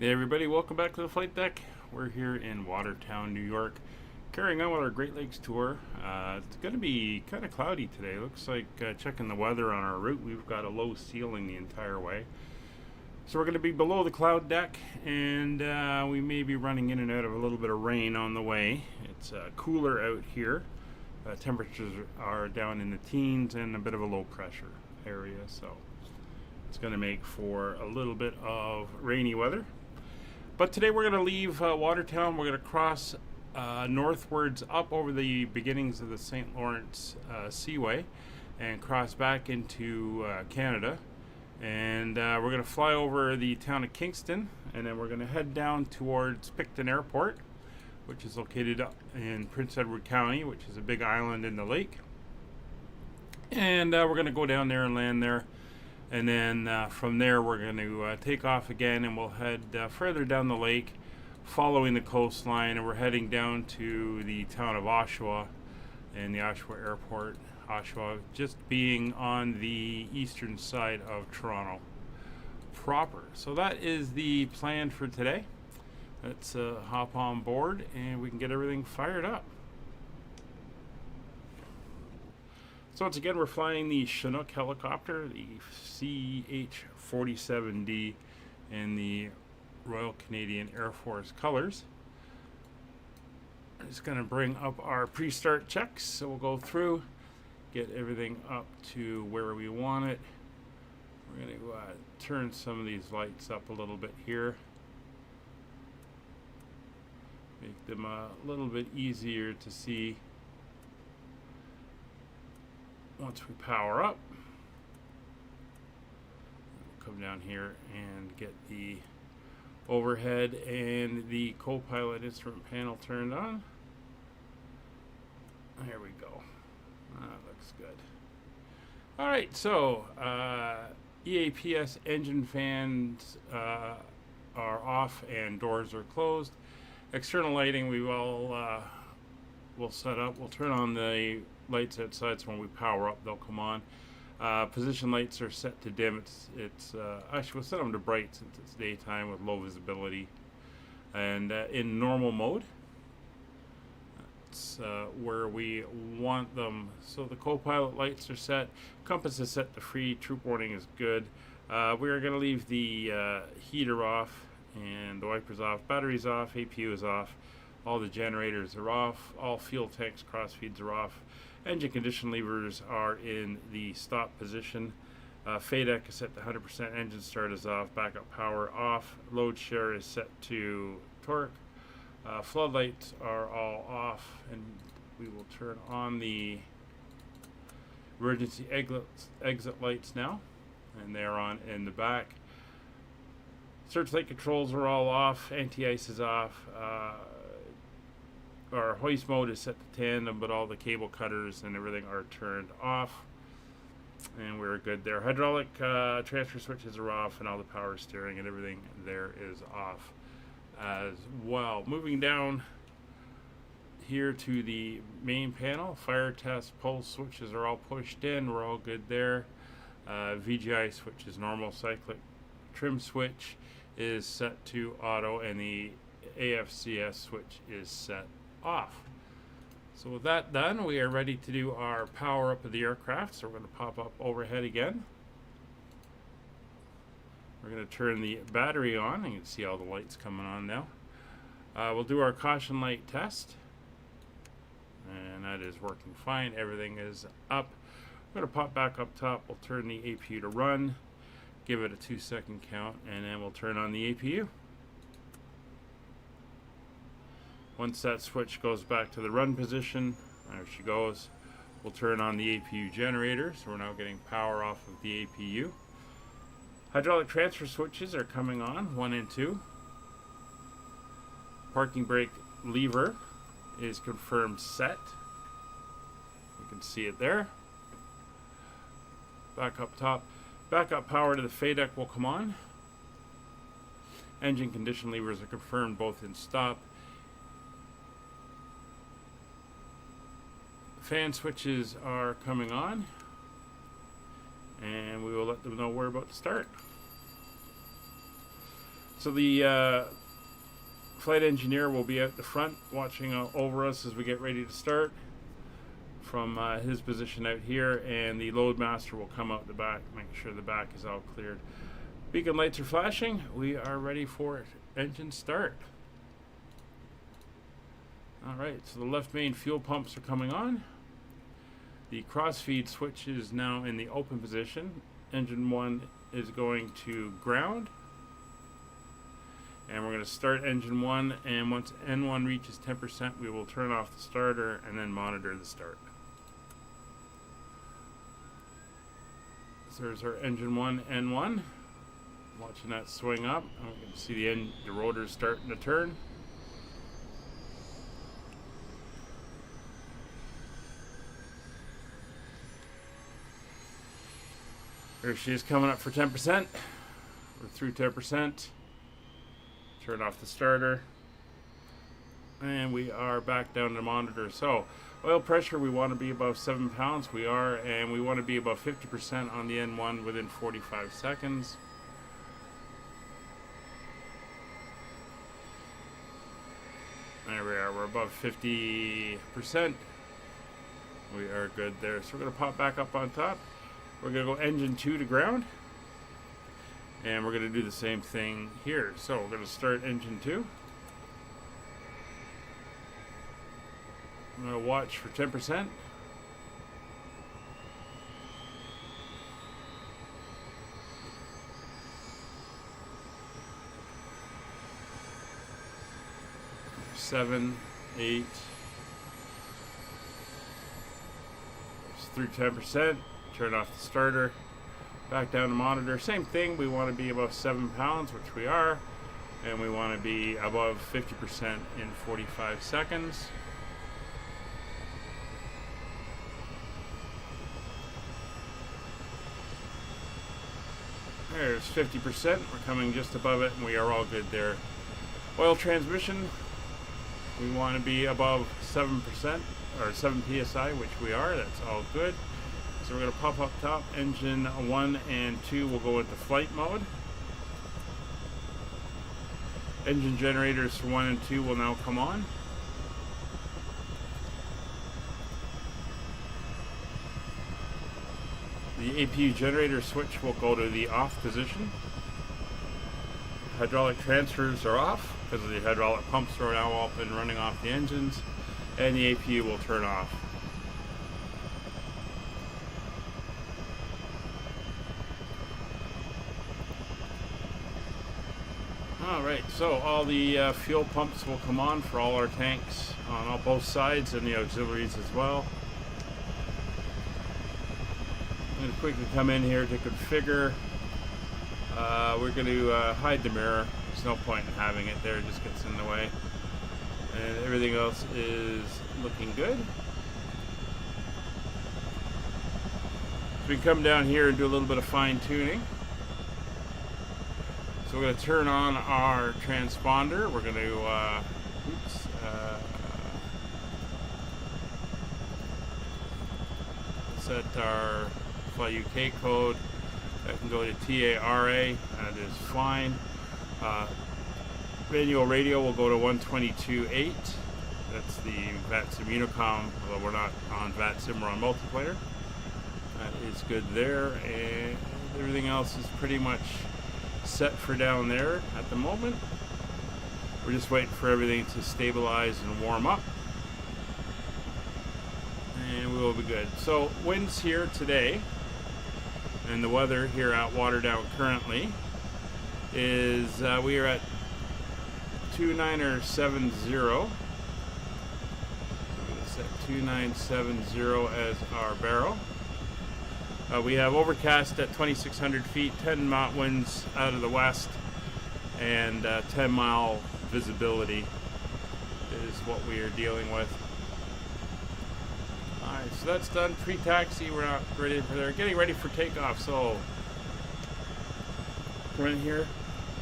Hey everybody, welcome back to the flight deck. We're here in Watertown, New York, carrying on with our Great Lakes tour. It's going to be kind of cloudy today. Looks like, checking the weather on our route, we've got a low ceiling the entire way. So we're going to be below the cloud deck, and we may be running in and out of a little bit of rain on the way. It's cooler out here. Temperatures are down in the teens and a bit of a low pressure area, so it's going to make for a little bit of rainy weather. But today we're going to leave Watertown. We're going to cross northwards up over the beginnings of the St. Lawrence Seaway and cross back into Canada. And we're going to fly over the town of Kingston, and then we're going to head down towards Picton Airport, which is located in Prince Edward County, which is a big island in the lake. And we're going to go down there and land there. And then from there we're going to take off again, and we'll head further down the lake following the coastline, and we're heading down to the town of Oshawa and the Oshawa Airport. Oshawa just being on the eastern side of Toronto proper. So that is the plan for today. Let's hop on board and we can get everything fired up. So once again, we're flying the Chinook helicopter, the CH-47D in the Royal Canadian Air Force colors. I'm just going to bring up our pre-start checks. So we'll go through, get everything up to where we want it. We're going to turn some of these lights up a little bit here. Make them a little bit easier to see once we power up. We'll come down here and get the overhead and the co-pilot instrument panel turned on. There we go. That looks good. Alright, so EAPS engine fans are off and doors are closed. External lighting we will set up. We'll turn on the lights outside, so when we power up they'll come on. Position lights are set to dim. It's actually we'll set them to bright since it's daytime with low visibility. And in normal mode, that's where we want them. So the co-pilot lights are set. Compass is set to free. Troop warning is good. We are going to leave the heater off and the wipers off. Batteries off. APU is off. All the generators are off. All fuel tanks crossfeeds are off. Engine condition levers are in the stop position. FADEC is set to 100%. Engine start is off. Backup power off. Load share is set to torque. Floodlights are all off, and we will turn on the emergency exit lights now, and they're on in the back. Searchlight controls are all off. Anti-ice is off. Our hoist mode is set to tandem, but all the cable cutters and everything are turned off, and we're good there. Hydraulic transfer switches are off, and all the power steering and everything there is off as well. Moving down here to the main panel, fire test pulse switches are all pushed in. We're all good there. VGI switch is normal. Cyclic trim switch is set to auto, and the AFCS switch is set off. So with that done, we are ready to do our power up of the aircraft. So we're going to pop up overhead again. We're going to turn the battery on. You can see all the lights coming on now. We'll do our caution light test, and that is working fine. Everything is up. We're going to pop back up top. We'll turn the APU to run, give it a 2-second count, and then we'll turn on the APU. Once that switch goes back to the run position, there she goes, we'll turn on the APU generator. So we're now getting power off of the APU. Hydraulic transfer switches are coming on, 1 and 2. Parking brake lever is confirmed set. You can see it there. Back up top. Backup power to the FADEC will come on. Engine condition levers are confirmed both in stop. Fan switches are coming on, and we will let them know we're about to start. So the flight engineer will be at the front watching over us as we get ready to start from his position out here, and the load master will come out the back, make sure the back is all cleared. Beacon lights are flashing. We are ready for it. Engine start. Alright, so the left main fuel pumps are coming on. The crossfeed switch is now in the open position. Engine 1 is going to ground. And we're going to start engine 1, and once N1 reaches 10%, we will turn off the starter and then monitor the start. So there's our engine 1, N1. Watching that swing up. And we can see the rotor starting to turn. There she is coming up for 10%. We're through 10%. Turn off the starter. And we are back down to monitor. So, oil pressure, we want to be above 7 pounds. We are, and we want to be above 50% on the N1 within 45 seconds. There we are. We're above 50%. We are good there. So we're going to pop back up on top. We're going to go engine 2 to ground. And we're going to do the same thing here. So we're going to start engine 2. I'm going to watch for 10%. Seven, 8. It's through 10%. Turn off the starter. Back down to monitor. Same thing. We want to be above 7 pounds, which we are. And we want to be above 50% in 45 seconds. There's 50%. We're coming just above it, and we are all good there. Oil transmission. We want to be above 7% or 7 psi, which we are. That's all good. So we're going to pop up top. Engine 1 and 2 will go into flight mode. Engine generators for 1 and 2 will now come on. The APU generator switch will go to the off position. Hydraulic transfers are off because the hydraulic pumps are now up and running off the engines, and the APU will turn off. Alright, so all the fuel pumps will come on for all our tanks on both sides and the auxiliaries as well. I'm going to quickly come in here to configure. We're going to hide the mirror. There's no point in having it there, it just gets in the way. And everything else is looking good. So we can come down here and do a little bit of fine tuning. So we're going to turn on our transponder. We're going to set our CYOO code. That can go to TARA. That is fine. Manual radio will go to 122.8. That's the VATSIM Unicom, although we're not on VATSIM, we're on multiplayer. That is good there, and everything else is pretty much set for down there at the moment. We're just waiting for everything to stabilize and warm up, and we will be good. So winds here today, and the weather here at Watertown currently is we are at 2970. So I'm going to set 2970 as our barrel. We have overcast at 2,600 feet, 10 knot winds out of the west, and 10-mile visibility is what we are dealing with. Alright, so that's done. Pre-taxi, we're not ready for there. Getting ready for takeoff, so come in here.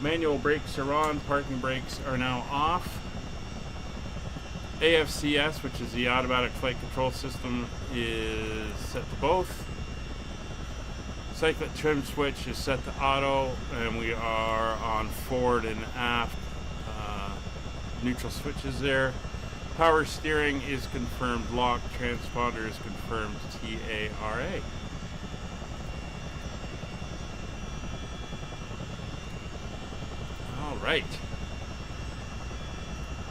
Manual brakes are on, parking brakes are now off. AFCS, which is the automatic flight control system, is set to both. Cyclic trim switch is set to auto, and we are on forward and aft. Neutral switches there. Power steering is confirmed lock. Transponder is confirmed TARA. All right.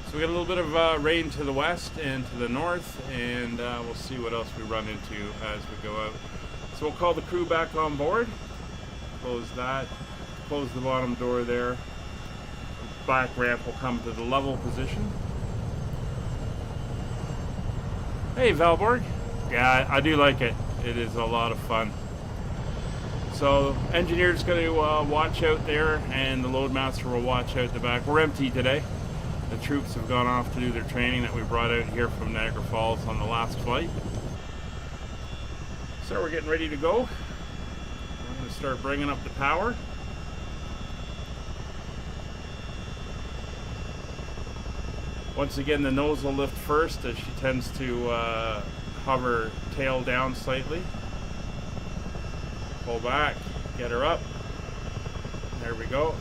So we got a little bit of rain to the west and to the north, and we'll see what else we run into as we go out. So we'll call the crew back on board. Close that. Close the bottom door there. Back ramp will come to the level position. Hey Valborg. Yeah, I do like it. It is a lot of fun. So engineer's going to watch out there, and the loadmaster will watch out the back. We're empty today. The troops have gone off to do their training that we brought out here from Niagara Falls on the last flight. So we're getting ready to go. We're going to start bringing up the power. Once again, the nose will lift first as she tends to hover tail down slightly. Pull back, get her up. There we go.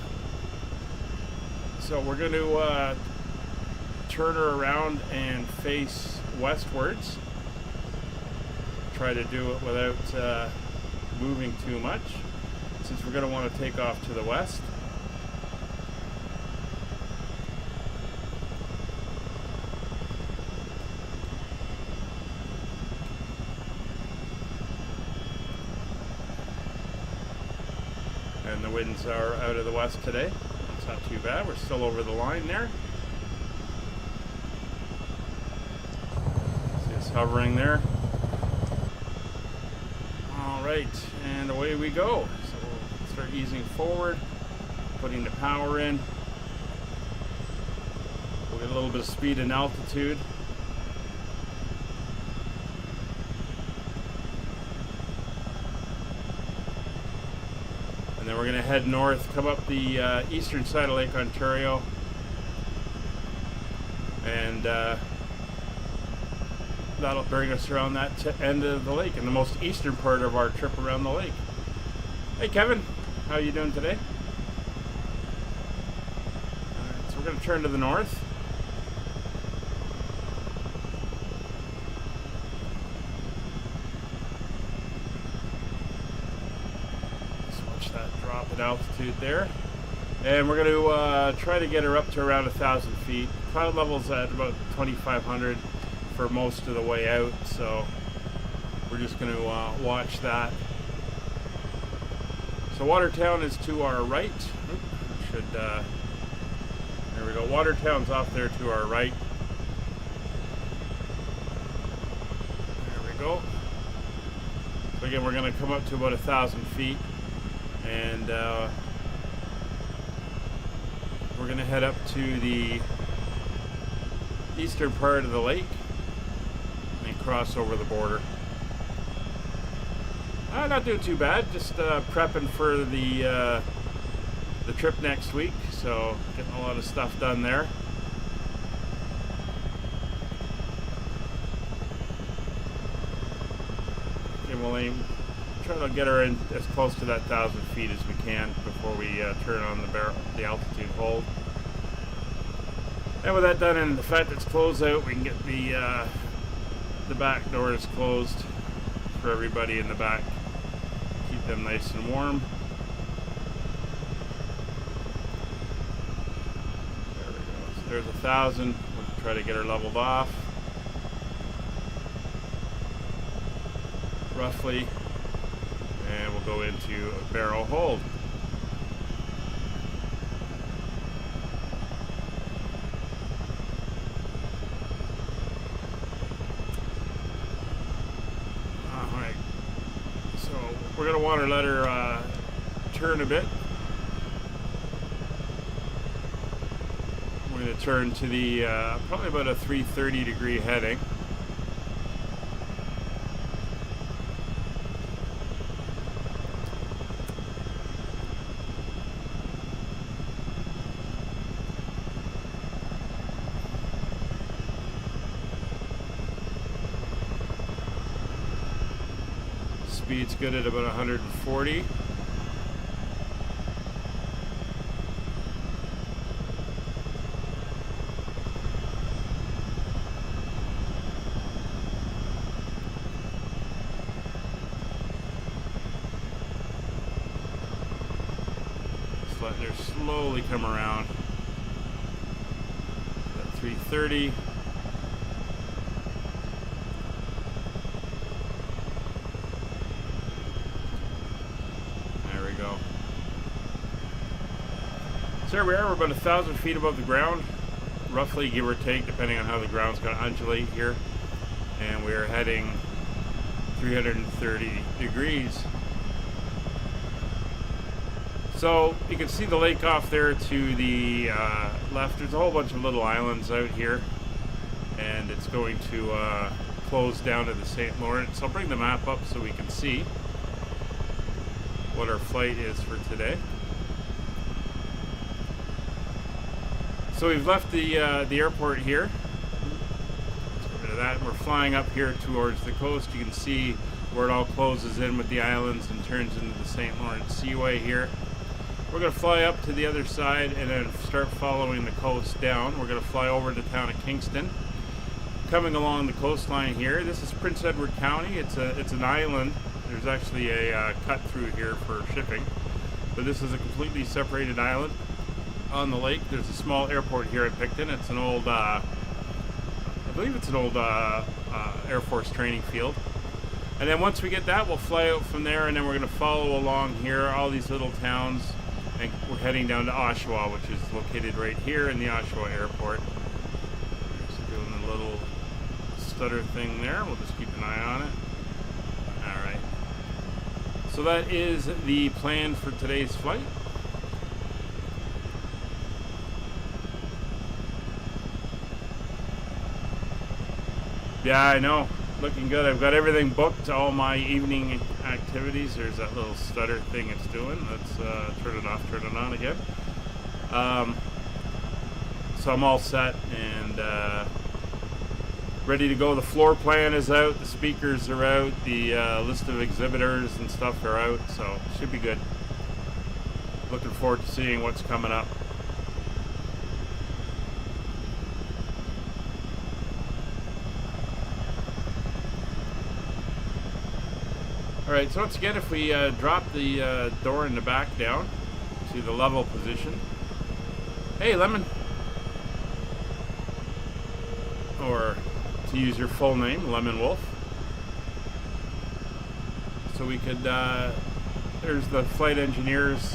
So we're going to turn her around and face westwards. Try to do it without moving too much, since we're going to want to take off to the west. And the winds are out of the west today. It's not too bad. We're still over the line there. See us hovering there. All right, and away we go. So we'll start easing forward, putting the power in. We'll get a little bit of speed and altitude. And then we're going to head north, come up the eastern side of Lake Ontario, and that'll bring us around that end of the lake, in the most eastern part of our trip around the lake. Hey Kevin, how are you doing today? Alright, so we're going to turn to the north. Switch that drop in altitude there. And we're going to try to get her up to around 1,000 feet. Cloud level's at about 2,500 for most of the way out, so we're just going to watch that. So Watertown is to our right. There we go. Watertown's off there to our right. There we go. So again, we're going to come up to about 1,000 feet, and we're going to head up to the eastern part of the lake and cross over the border. Not doing too bad, just prepping for the trip next week, so getting a lot of stuff done there. And we'll try to get her in as close to that 1,000 feet as we can before we turn on the altitude hold. And with that done, and the fact that it's closed out, we can get the back doors closed for everybody in the back. Keep them nice and warm. There we go. So there's 1,000. We'll try to get her leveled off. Roughly. And we'll go into a barrel hold. We're going to want to let her turn a bit. We're going to turn to the probably about a 330 degree heading. speed's good at about 140. Just letting her slowly come around. At 330. So here we are, we're about 1,000 feet above the ground, roughly, give or take, depending on how the ground's going to undulate here. And we're heading 330 degrees. So you can see the lake off there to the left. There's a whole bunch of little islands out here, and it's going to close down to the St. Lawrence. I'll bring the map up so we can see what our flight is for today. So we've left the airport here. Let's get rid of that. We're flying up here towards the coast. You can see where it all closes in with the islands and turns into the St. Lawrence Seaway here. We're going to fly up to the other side and then start following the coast down. We're going to fly over to the town of Kingston. Coming along the coastline here, this is Prince Edward County. It's an island. There's actually a cut through here for shipping, but this is a completely separated island on the lake. There's a small airport here at Picton. It's an old, I believe it's an old Air Force training field. And then once we get that, we'll fly out from there, and then we're going to follow along here, all these little towns, and we're heading down to Oshawa, which is located right here in the Oshawa airport. Just doing a little stutter thing there. We'll just keep an eye on it. All right. So that is the plan for today's flight. Yeah, I know. Looking good. I've got everything booked, all my evening activities. There's that little stutter thing it's doing. Let's turn it off, turn it on again. So I'm all set and ready to go. The floor plan is out, the speakers are out, the list of exhibitors and stuff are out, so it should be good. Looking forward to seeing what's coming up. Alright, so once again, if we drop the door in the back down to the level position. Hey, Lemon! Or, to use your full name, Lemon Wolf. So we could, there's the flight engineer's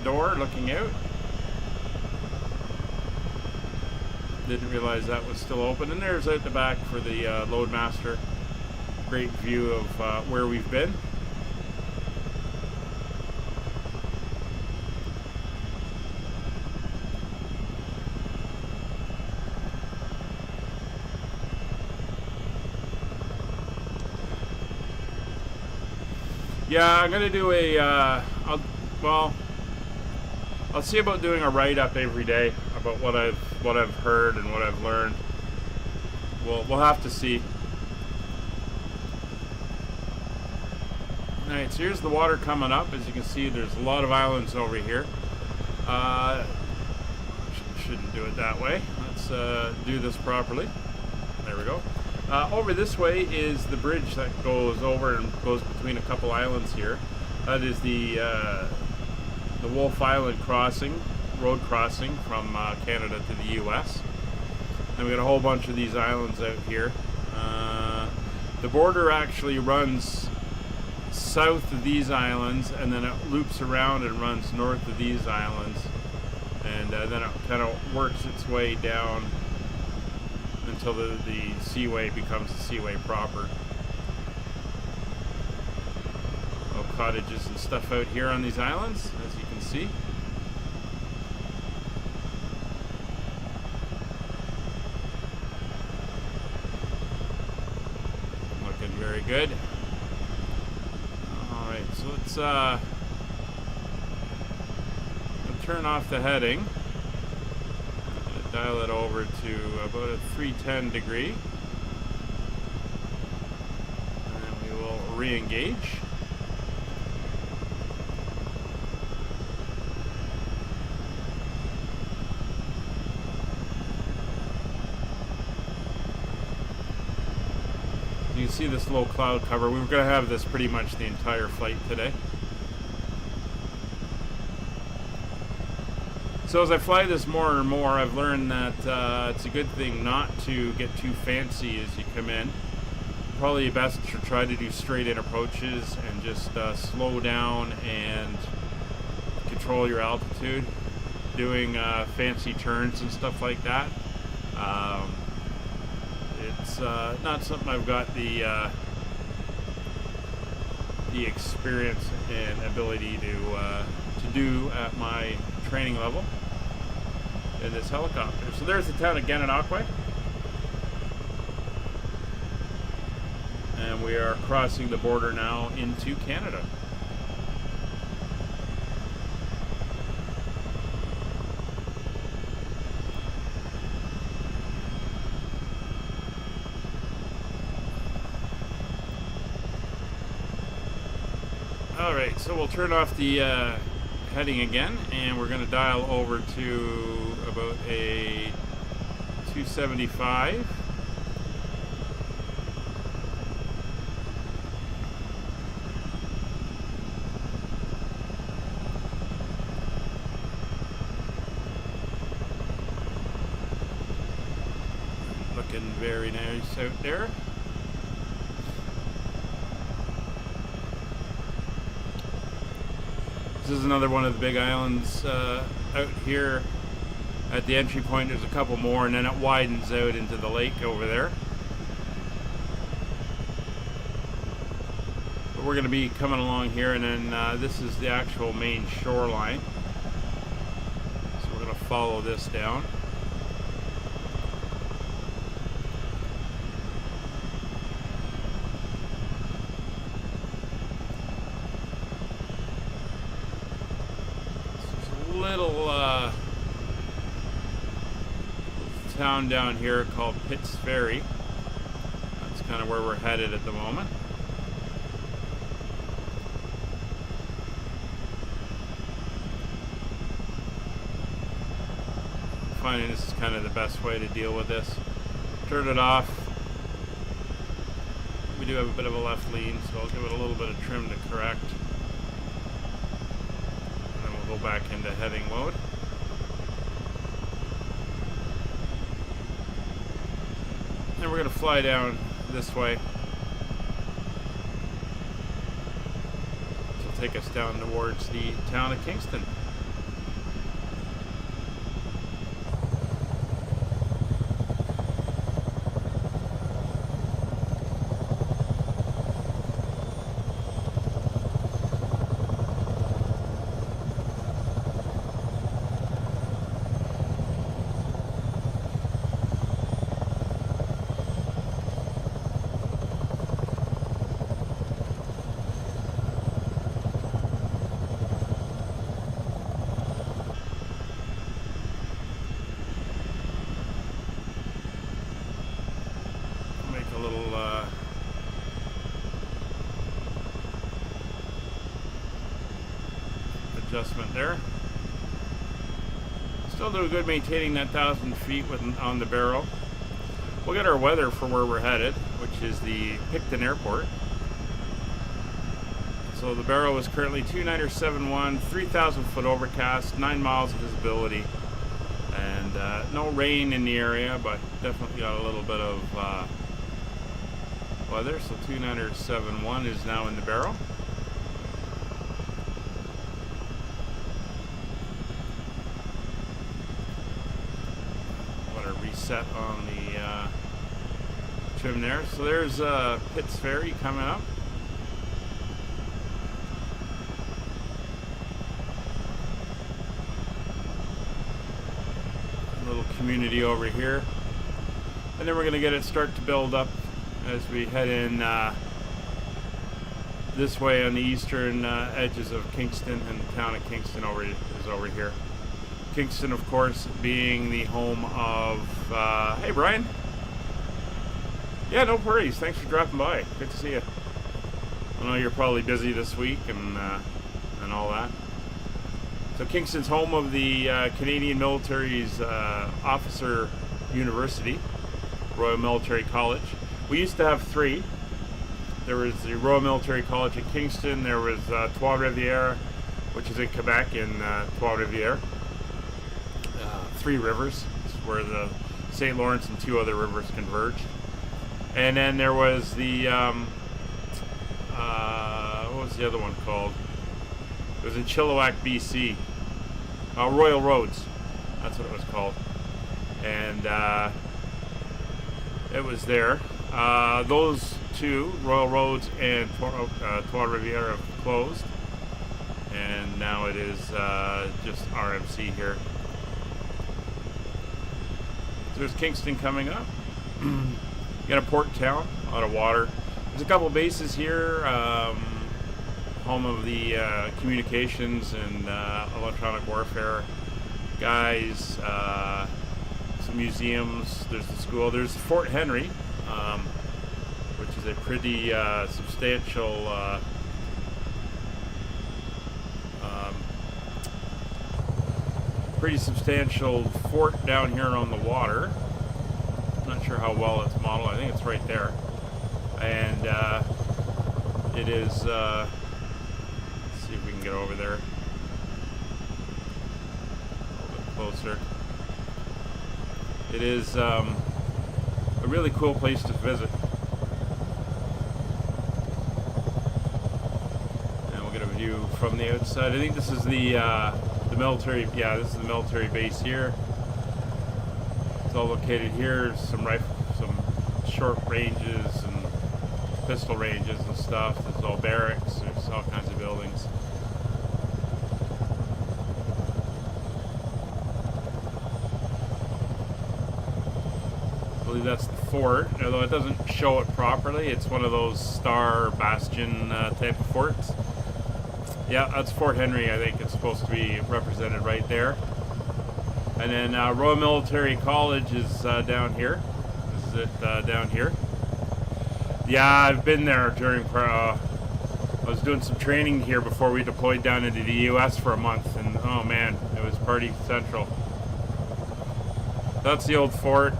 door looking out. Didn't realize that was still open. And there's out the back for the Loadmaster. Great view of where we've been. Yeah, I'm gonna do a. I'll see about doing a write-up every day about what I've heard and what I've learned. We'll have to see. Alright, so here's the water coming up. As you can see, there's a lot of islands over here. Shouldn't do it that way. Let's do this properly. There we go. Over this way is the bridge that goes over and goes between a couple islands here. That is the Wolf Island crossing, road crossing from Canada to the U.S. And we got a whole bunch of these islands out here. The border actually runs south of these islands, and then it loops around and runs north of these islands, and then it kind of works its way down until the seaway becomes the seaway proper. Little cottages and stuff out here on these islands, as you can see. Looking very good. So let's turn off the heading. I'm going to dial it over to about a 310 degree. And we will re-engage. You can see this low cloud cover. We were going to have this pretty much the entire flight today. So as I fly this more and more, I've learned that it's a good thing not to get too fancy as you come in. Probably best to try to do straight in approaches and just slow down and control your altitude. Doing fancy turns and stuff like that. It's not something I've got the experience and ability to do at my training level in this helicopter. So there's the town of Gananoque, and we are crossing the border now into Canada. Alright, so we'll turn off the heading again, and we're going to dial over to about a 275. Looking very nice out there. This is another one of the big islands out here. At the entry point there's a couple more, and then it widens out into the lake over there. But we're going to be coming along here, and then this is the actual main shoreline. So we're going to follow this down. Little town down here called Pitts Ferry. That's kind of where we're headed at the moment. Finding this is kind of the best way to deal with this. Turn it off. We do have a bit of a left lean, so I'll give it a little bit of trim to correct. Go back into heading mode. And we're going to fly down this way. This will take us down towards the town of Kingston. Adjustment there. Still doing good maintaining that 1,000 feet on the barrel. We'll get our weather for where we're headed, which is the Picton Airport. So the barrel is currently 2971, 3,000 foot overcast, 9 miles of visibility, and no rain in the area, but definitely got a little bit of weather. So 2971 is now in the barrel. Set on the trim there. So there's Pitts Ferry coming up. A little community over here, and then we're going to get it start to build up as we head in this way on the eastern edges of Kingston, and the town of Kingston is over here. Kingston, of course, being the home of, hey Brian. Yeah, no worries. Thanks for dropping by. Good to see you. I know you're probably busy this week and all that. So Kingston's home of the Canadian Military's Officer University, Royal Military College. We used to have 3. there was the Royal Military College in Kingston. There was Trois-Rivières, which is in Quebec, in Trois-Rivières. Three rivers, where the St. Lawrence and two other rivers converged. And then there was the, what was the other one called? It was in Chilliwack, BC. Royal Roads, that's what it was called. And it was there. Those two, Royal Roads and Trois-Rivières, have closed. And now it is just RMC here. So there's Kingston coming up. You got a port town, a lot of water. There's a couple bases here. Home of the communications and electronic warfare guys. Some museums. There's the school. There's Fort Henry, which is a pretty substantial fort down here on the water. I'm not sure how well it's modeled. I think it's right there. And it is, let's see if we can get over there a little bit closer. It is a really cool place to visit. And we'll get a view from the outside. I think this is the military, yeah, this is the military base here. It's all located here. Some short ranges and pistol ranges and stuff. There's all barracks. There's all kinds of buildings. I believe that's the fort, although it doesn't show it properly. It's one of those star bastion type of forts. Yeah, that's Fort Henry. I think it's supposed to be represented right there. And then Royal Military College is down here. This is it down here. Yeah, I've been there during, I was doing some training here before we deployed down into the US for a month, and oh man, it was party central. That's the old fort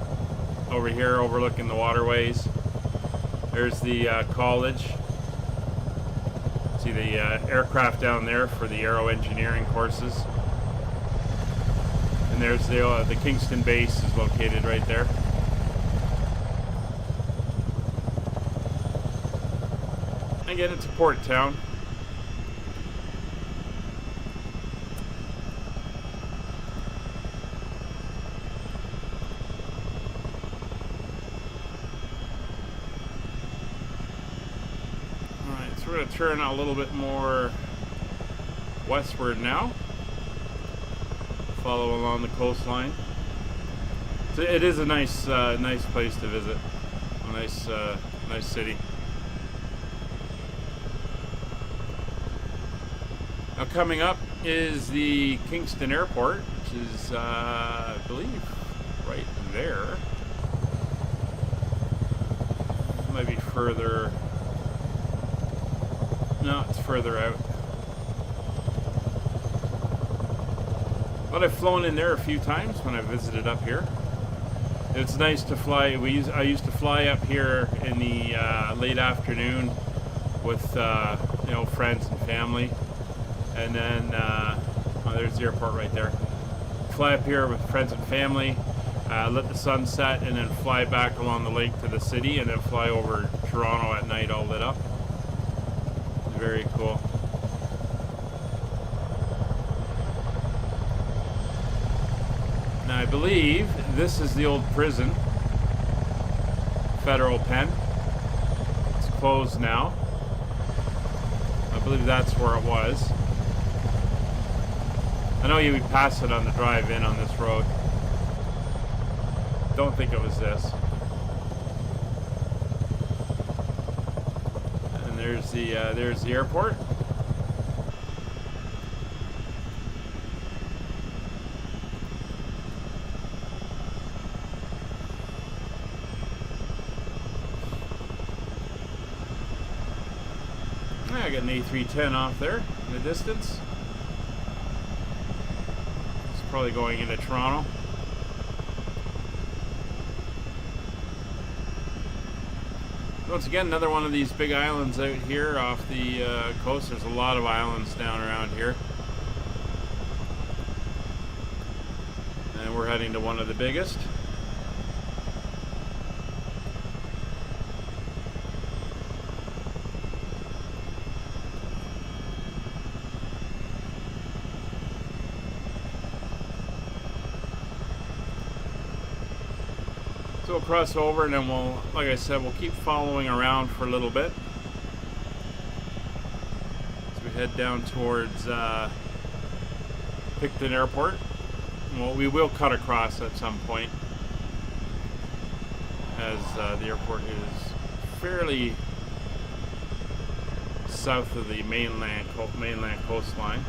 over here overlooking the waterways. There's the college. See the aircraft down there for the aero engineering courses. And there's the Kingston base is located right there. Again, it's a port town. Alright, so we're going to turn a little bit more westward now. Follow along the coastline. So it is a nice nice place to visit. A nice nice city. Now coming up is the Kingston Airport, which is, I believe, right there. It might be further. No, it's further out. But I've flown in there a few times when I visited up here. It's nice to fly. I used to fly up here in the late afternoon with you know, friends and family. And then, oh, there's the airport right there. Fly up here with friends and family, let the sun set, and then fly back along the lake to the city, and then fly over Toronto at night all lit up. Very cool. Now I believe this is the old prison, federal pen. It's closed now. I believe that's where it was. I know you would pass it on the drive in on this road. Don't think it was this. And there's the airport. I got an A310 off there in the distance. Probably going into Toronto. Once again, another one of these big islands out here off the coast. There's a lot of islands down around here. And we're heading to one of the biggest. So we'll cross over and then we'll, like I said, we'll keep following around for a little bit. As we head down towards Picton Airport. Well, we will cut across at some point, as the airport is fairly south of the mainland coastline.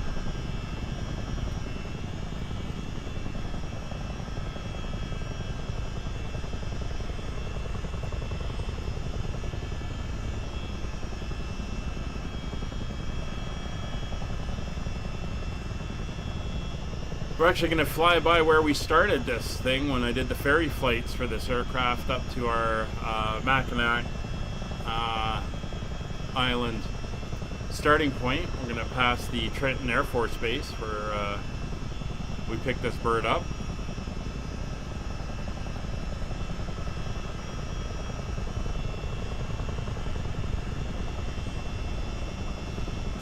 We're actually going to fly by where we started this thing when I did the ferry flights for this aircraft up to our Mackinac Island starting point. We're going to pass the Trenton Air Force Base where we picked this bird up.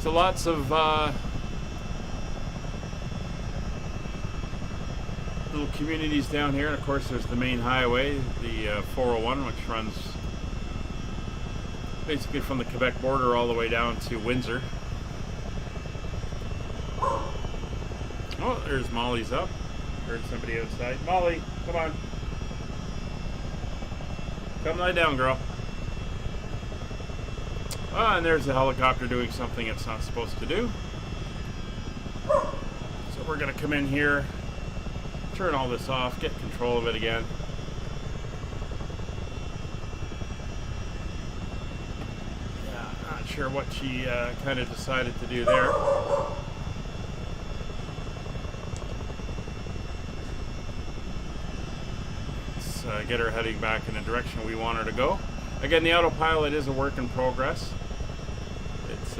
So lots of little communities down here, and of course there's the main highway, the 401, which runs basically from the Quebec border all the way down to Windsor. Oh, there's Molly's up. Heard somebody outside. Molly, come on. Come lie down, girl. Ah, and there's a helicopter doing something it's not supposed to do. So we're going to come in here, turn all this off, get control of it again. Yeah, not sure what she kind of decided to do there. Let's get her heading back in the direction we want her to go. Again, the autopilot is a work in progress. It's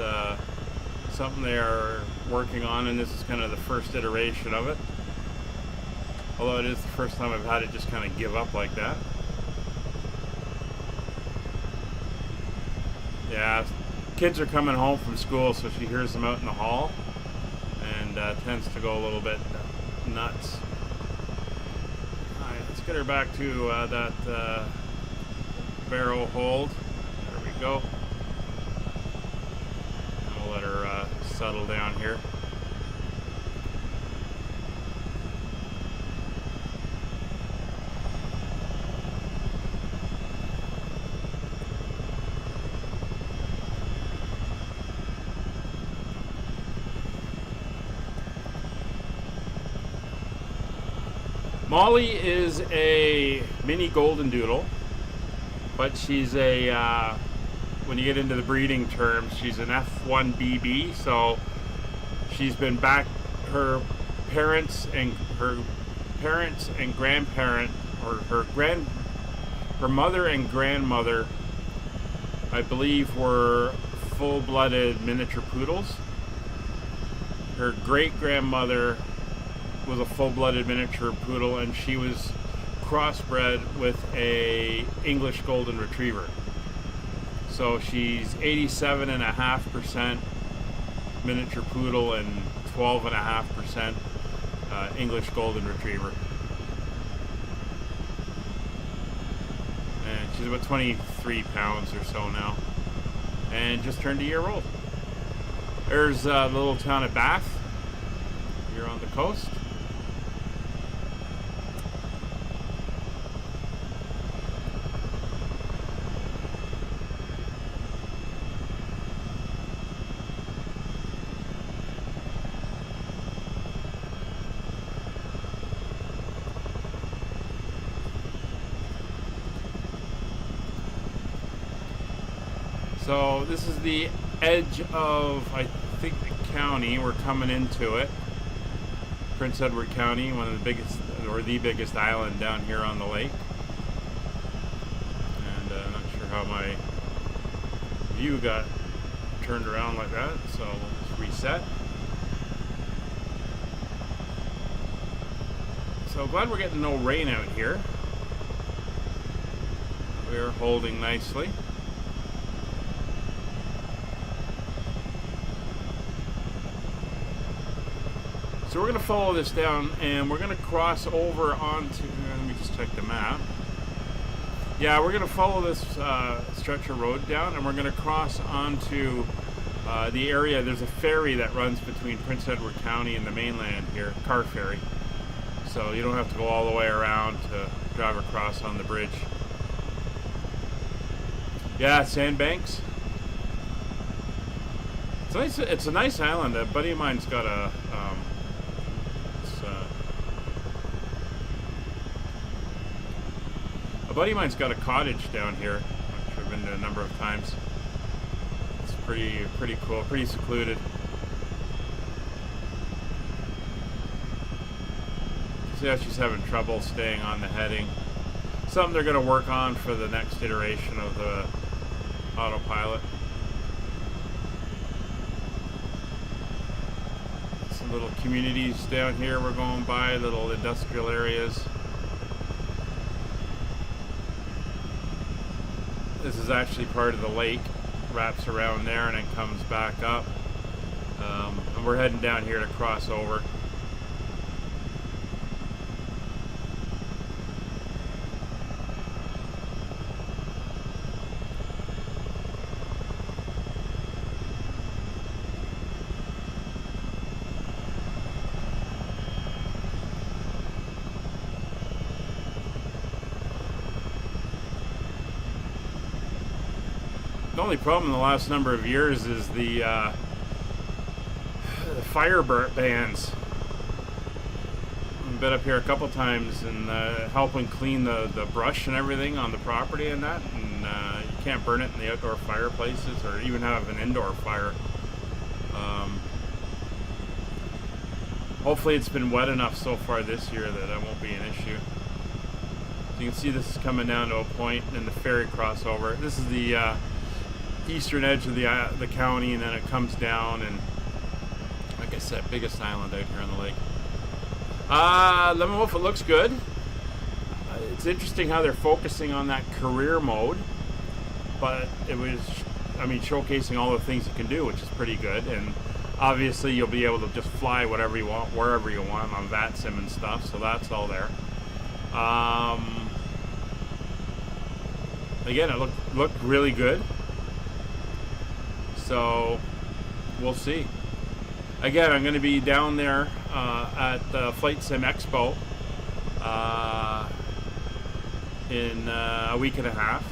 something they are working on, and this is kind of the first iteration of it. Although it is the first time I've had it just kind of give up like that. Yeah, kids are coming home from school, so she hears them out in the hall and tends to go a little bit nuts. Alright, let's get her back to that barrel hold. There we go. And we'll let her settle down here. Molly is a mini golden doodle, but she's a, when you get into the breeding terms, she's an F1BB, so she's been back, her parents and grandparent, or her mother and grandmother, I believe, were full-blooded miniature poodles. Her great-grandmother was a full-blooded miniature poodle, and she was crossbred with a English golden retriever. So she's 87.5% miniature poodle and 12.5% English golden retriever. And she's about 23 pounds or so now, and just turned a year old. There's the little town of Bath here on the coast. So this is the edge of, I think, the county. We're coming into it. Prince Edward County, one of the biggest, or the biggest island down here on the lake. And I'm not sure how my view got turned around like that, so we'll just reset. So glad we're getting no rain out here. We're holding nicely. So we're going to follow this down, and we're going to cross over onto, let me just check the map. Yeah, we're going to follow this stretch of road down, and we're going to cross onto the area. There's a ferry that runs between Prince Edward County and the mainland here, car ferry. So you don't have to go all the way around to drive across on the bridge. Yeah, sandbanks. It's nice. It's a nice island. A buddy of mine's got a cottage down here, which I've been to a number of times. It's pretty cool, pretty secluded. See how she's having trouble staying on the heading. Something they're going to work on for the next iteration of the autopilot. Some little communities down here we're going by, little industrial areas. This is actually part of the lake, wraps around there and then comes back up. And we're heading down here to cross over. The only problem in the last number of years is the fire bans. I've been up here a couple times and helping clean the brush and everything on the property and that, and you can't burn it in the outdoor fireplaces or even have an indoor fire. Hopefully it's been wet enough so far this year that that won't be an issue. So you can see this is coming down to a point and the ferry crossover. This is the eastern edge of the county, and then it comes down, and like I said, biggest island out here on the lake. Let me know if it looks good. It's interesting how they're focusing on that career mode, but it was, I mean, showcasing all the things you can do, which is pretty good. And obviously you'll be able to just fly whatever you want, wherever you want on VATSIM and stuff, so that's all there. Again, it looked really good. So we'll see. Again, I'm going to be down there at the Flight Sim Expo in a week and a half,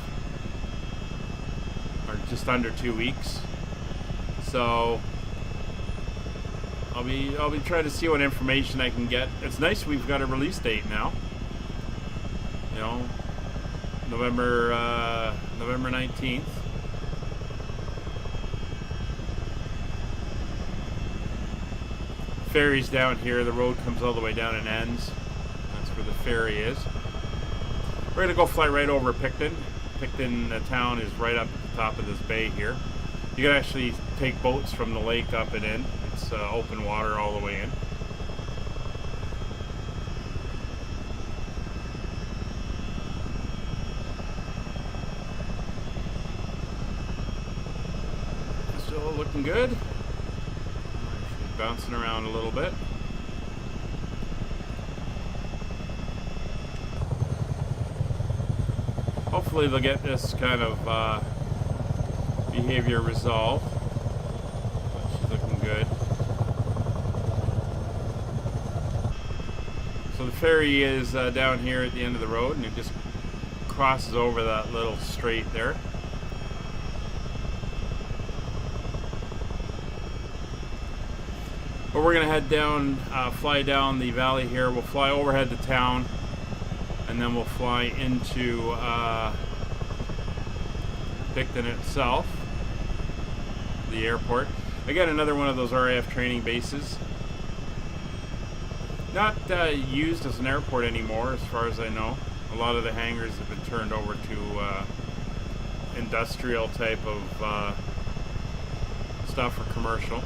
or just under 2 weeks. So I'll be trying to see what information I can get. It's nice we've got a release date now. You know, November 19th. Ferry's down here. The road comes all the way down and ends. That's where the ferry is. We're going to go fly right over Picton. Picton town is right up at the top of this bay here. You can actually take boats from the lake up and in. It's open water all the way in. Still looking good. Bouncing around a little bit. Hopefully they'll get this kind of behavior resolved. She's looking good. So the ferry is down here at the end of the road, and it just crosses over that little strait there. But we're going to head down, fly down the valley here. We'll fly overhead the town, and then we'll fly into Picton itself, the airport. Again, another one of those RAF training bases. Not used as an airport anymore, as far as I know. A lot of the hangars have been turned over to industrial type of stuff for commercial.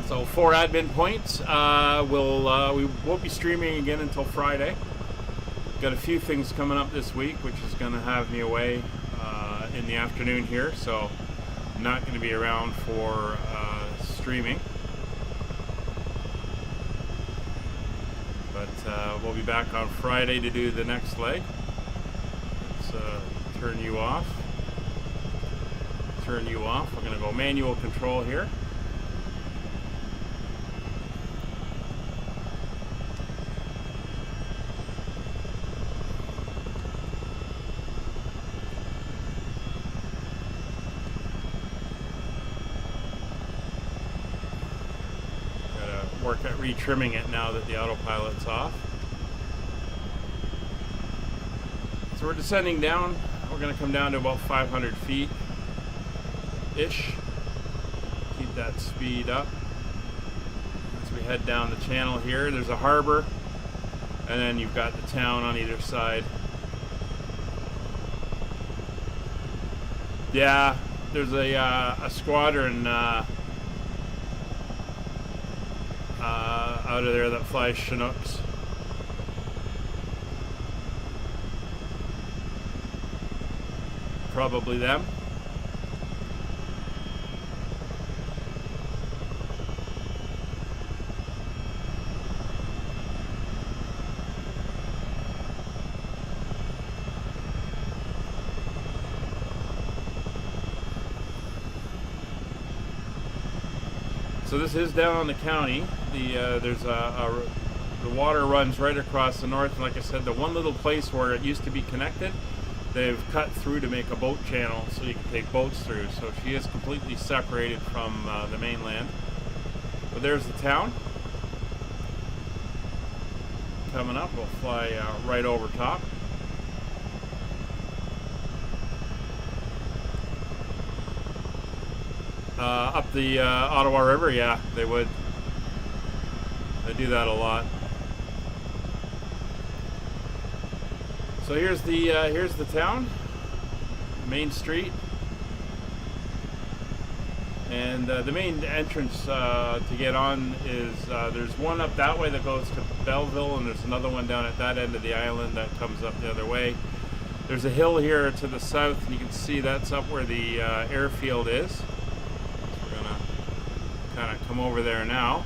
So 4 admin points. We won't be streaming again until Friday. Got a few things coming up this week, which is going to have me away in the afternoon here. So I'm not going to be around for streaming. But we'll be back on Friday to do the next leg. Let's turn you off. Turn you off. We're going to go manual control here. Work at retrimming it now that the autopilot's off. So we're descending down. We're going to come down to about 500 feet ish. Keep that speed up as we head down the channel here. There's a harbor, and then you've got the town on either side. Yeah, there's a squadron out of there that flies Chinooks. Probably them. So this is down on the county. There's the water runs right across the north, and like I said, the one little place where it used to be connected, they've cut through to make a boat channel so you can take boats through. So she is completely separated from the mainland. But there's the town. Coming up, we'll fly right over top. Up the Ottawa River, yeah, they would. They do that a lot. So here's the town, Main Street, and the main entrance to get on is there's one up that way that goes to Belleville, and there's another one down at that end of the island that comes up the other way. There's a hill here to the south, and you can see that's up where the airfield is. Kind of come over there now.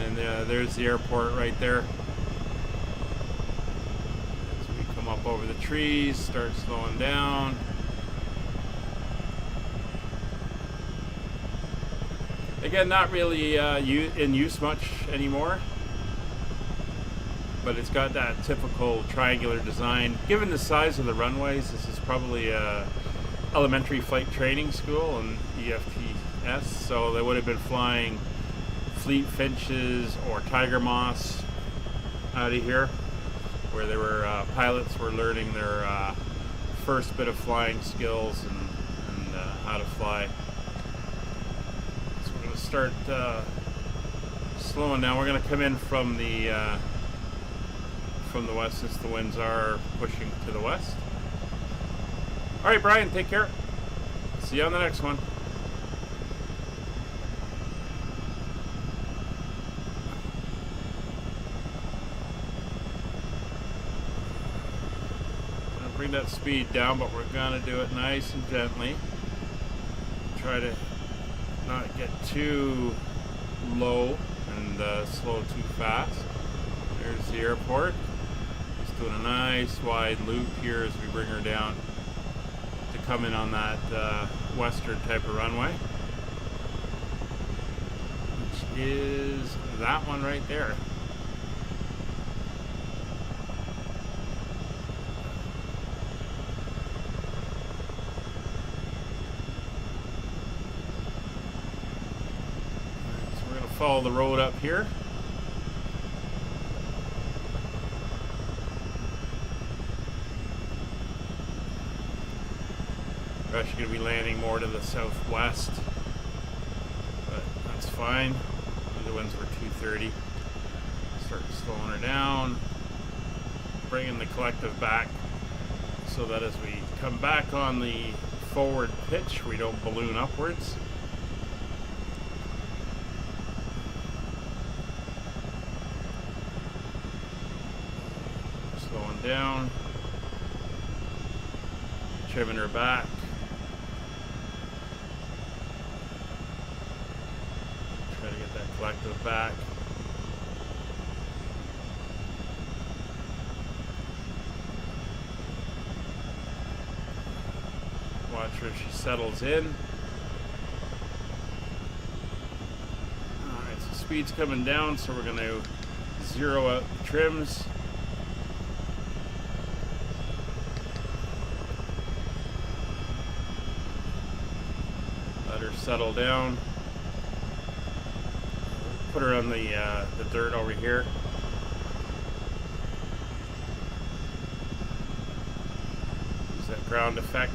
And there's the airport right there. As we come up over the trees, start slowing down. Again, not really in use much anymore, but it's got that typical triangular design. Given the size of the runways, this is probably a elementary flight training school and EFTS, so they would have been flying Fleet Finches or Tiger Moss out of here, where they were pilots were learning their first bit of flying skills and how to fly. So we're going to start slowing down. We're going to come in from the west since the winds are pushing to the west. All right, Brian, take care. See you on the next one. I'm gonna bring that speed down, but we're gonna do it nice and gently. Try to not get too low and slow too fast. There's the airport. Just doing a nice wide loop here as we bring her down to come in on that western type of runway, which is that one right there. follow the road up here. We're actually going to be landing more to the southwest, but that's fine. The winds were 230. Start slowing her down, bringing the collective back so that as we come back on the forward pitch, we don't balloon upwards. Slowing down, trimming her back. Try to get that collective back. Watch her as she settles in. Alright, so speed's coming down, so we're going to zero out the trims. Let her settle down. Put her on the dirt over here. Use that ground effect.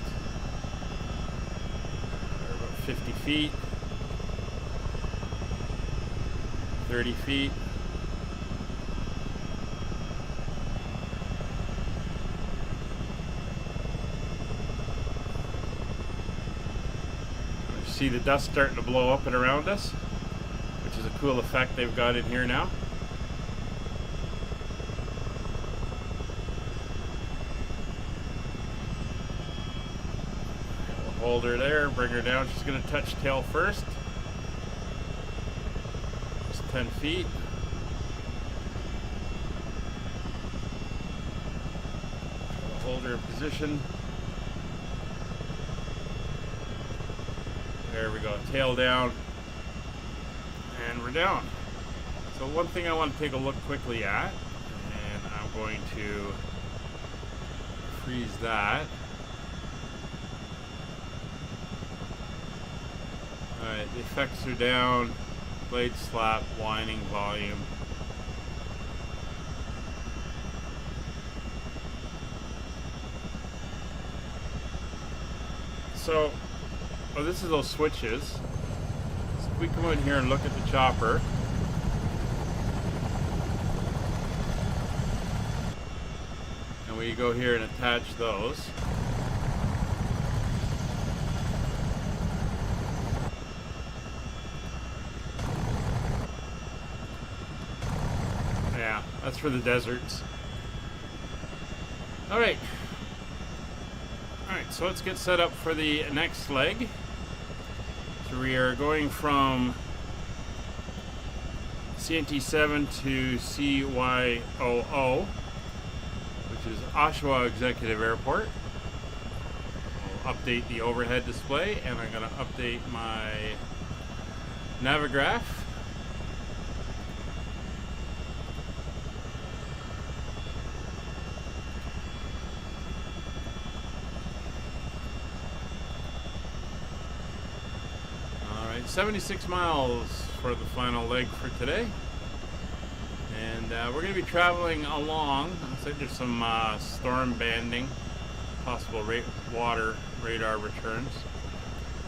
50 feet, 30 feet. You see the dust starting to blow up and around us, which is a cool effect they've got in here now. Hold her there, bring her down. She's going to touch tail first. Just 10 feet. Hold her in position. There we go, tail down. And we're down. So one thing I want to take a look quickly at, and I'm going to freeze that. Alright, the effects are down, blade slap, whining, volume. So, this is those switches. So if we come in here and look at the chopper, and we go here and attach those. Yeah, that's for the deserts. Alright. Alright, so let's get set up for the next leg. So we are going from CNT7 to CYOO, which is Oshawa Executive Airport. I'll update the overhead display, and I'm going to update my Navigraph. Alright, 76 miles for the final leg for today. And we're going to be traveling along. Looks like there's some storm banding, possible water radar returns.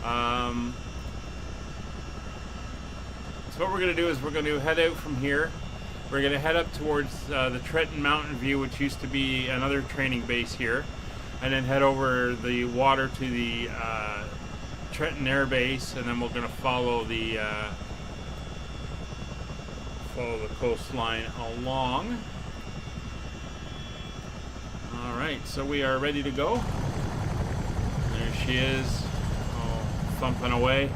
So what we're going to do is we're going to head out from here. We're going to head up towards the Trenton Mountain View, which used to be another training base here, and then head over the water to the Trenton Air Base, and then we're going to follow the coastline along. Alright, so we are ready to go. There she is, thumping away.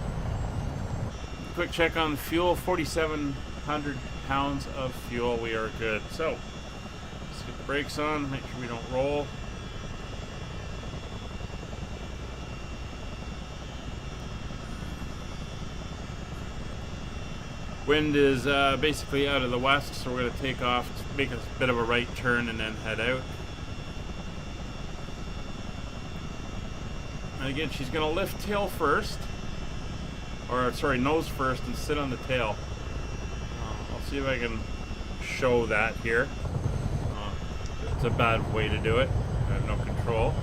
Quick check on fuel, 4,700 pounds of fuel. We are good. So, let's get the brakes on, make sure we don't roll. Wind is basically out of the west, so we're going to take off, make a bit of a right turn, and then head out. And again, she's going to lift tail first, or sorry, nose first, and sit on the tail. see if I can show that here. It's a bad way to do it. I have no control.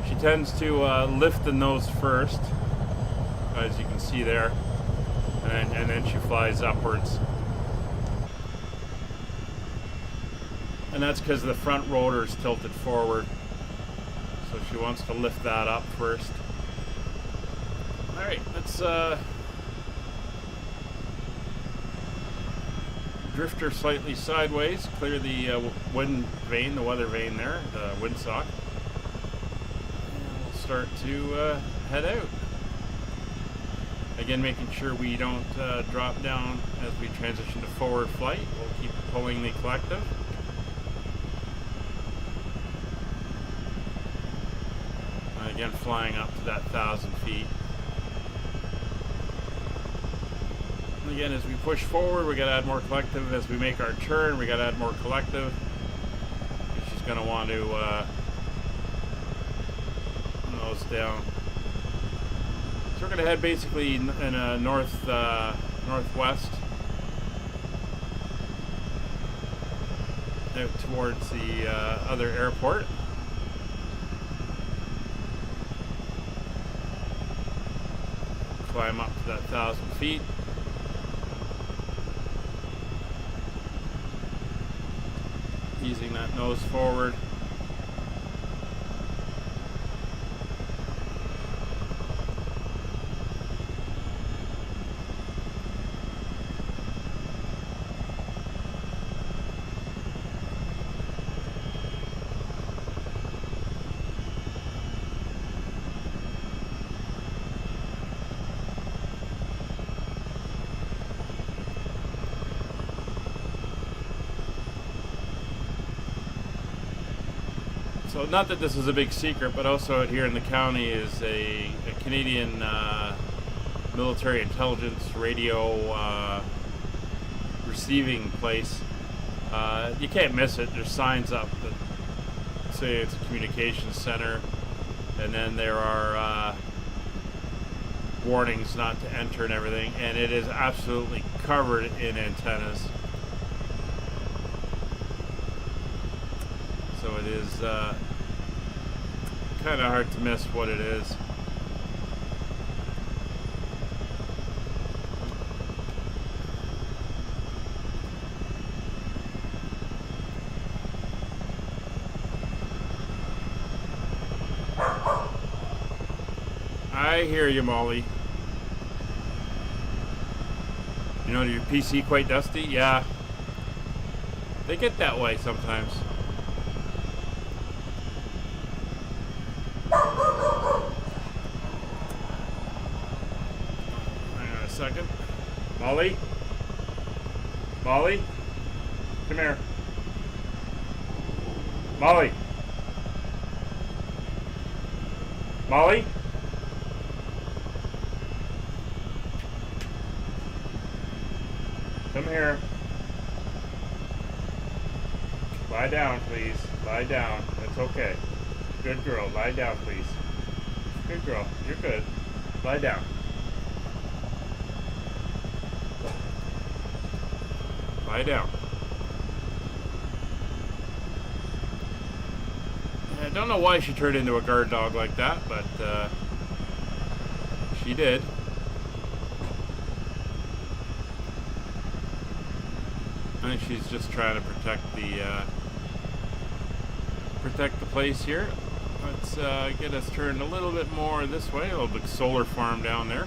She tends to lift the nose first, as you can see there, and then she flies upwards. And that's because the front rotor is tilted forward. So she wants to lift that up first. Alright, let's drift her slightly sideways, clear the wind vane, the weather vane there, the windsock. And we'll start to head out. Again, making sure we don't drop down as we transition to forward flight. We'll keep pulling the collective. Again, flying up to that 1,000 feet. And again, as we push forward, we gotta add more collective. As we make our turn, we gotta add more collective. And she's gonna want to nose down. So we're gonna head basically in a northwest, out towards the other airport. Climb up to that 1,000 feet. Easing that nose forward. So not that this is a big secret, but also out here in the county is a Canadian military intelligence radio receiving place. You can't miss it. There's signs up that say it's a communications center, and then there are warnings not to enter and everything, and it is absolutely covered in antennas. So it is kind of hard to miss what it is. I hear you, Molly. You know, your PC quite dusty? Yeah. They get that way sometimes. Second. Molly? Molly? Come here. Molly? Molly? Come here. Lie down, please. Lie down. That's okay. Good girl. Lie down, please. Good girl. You're good. Lie down. Lie down. I don't know why she turned into a guard dog like that, but she did. I think she's just trying to protect the place here. Let's get us turned a little bit more this way. A little big solar farm down there.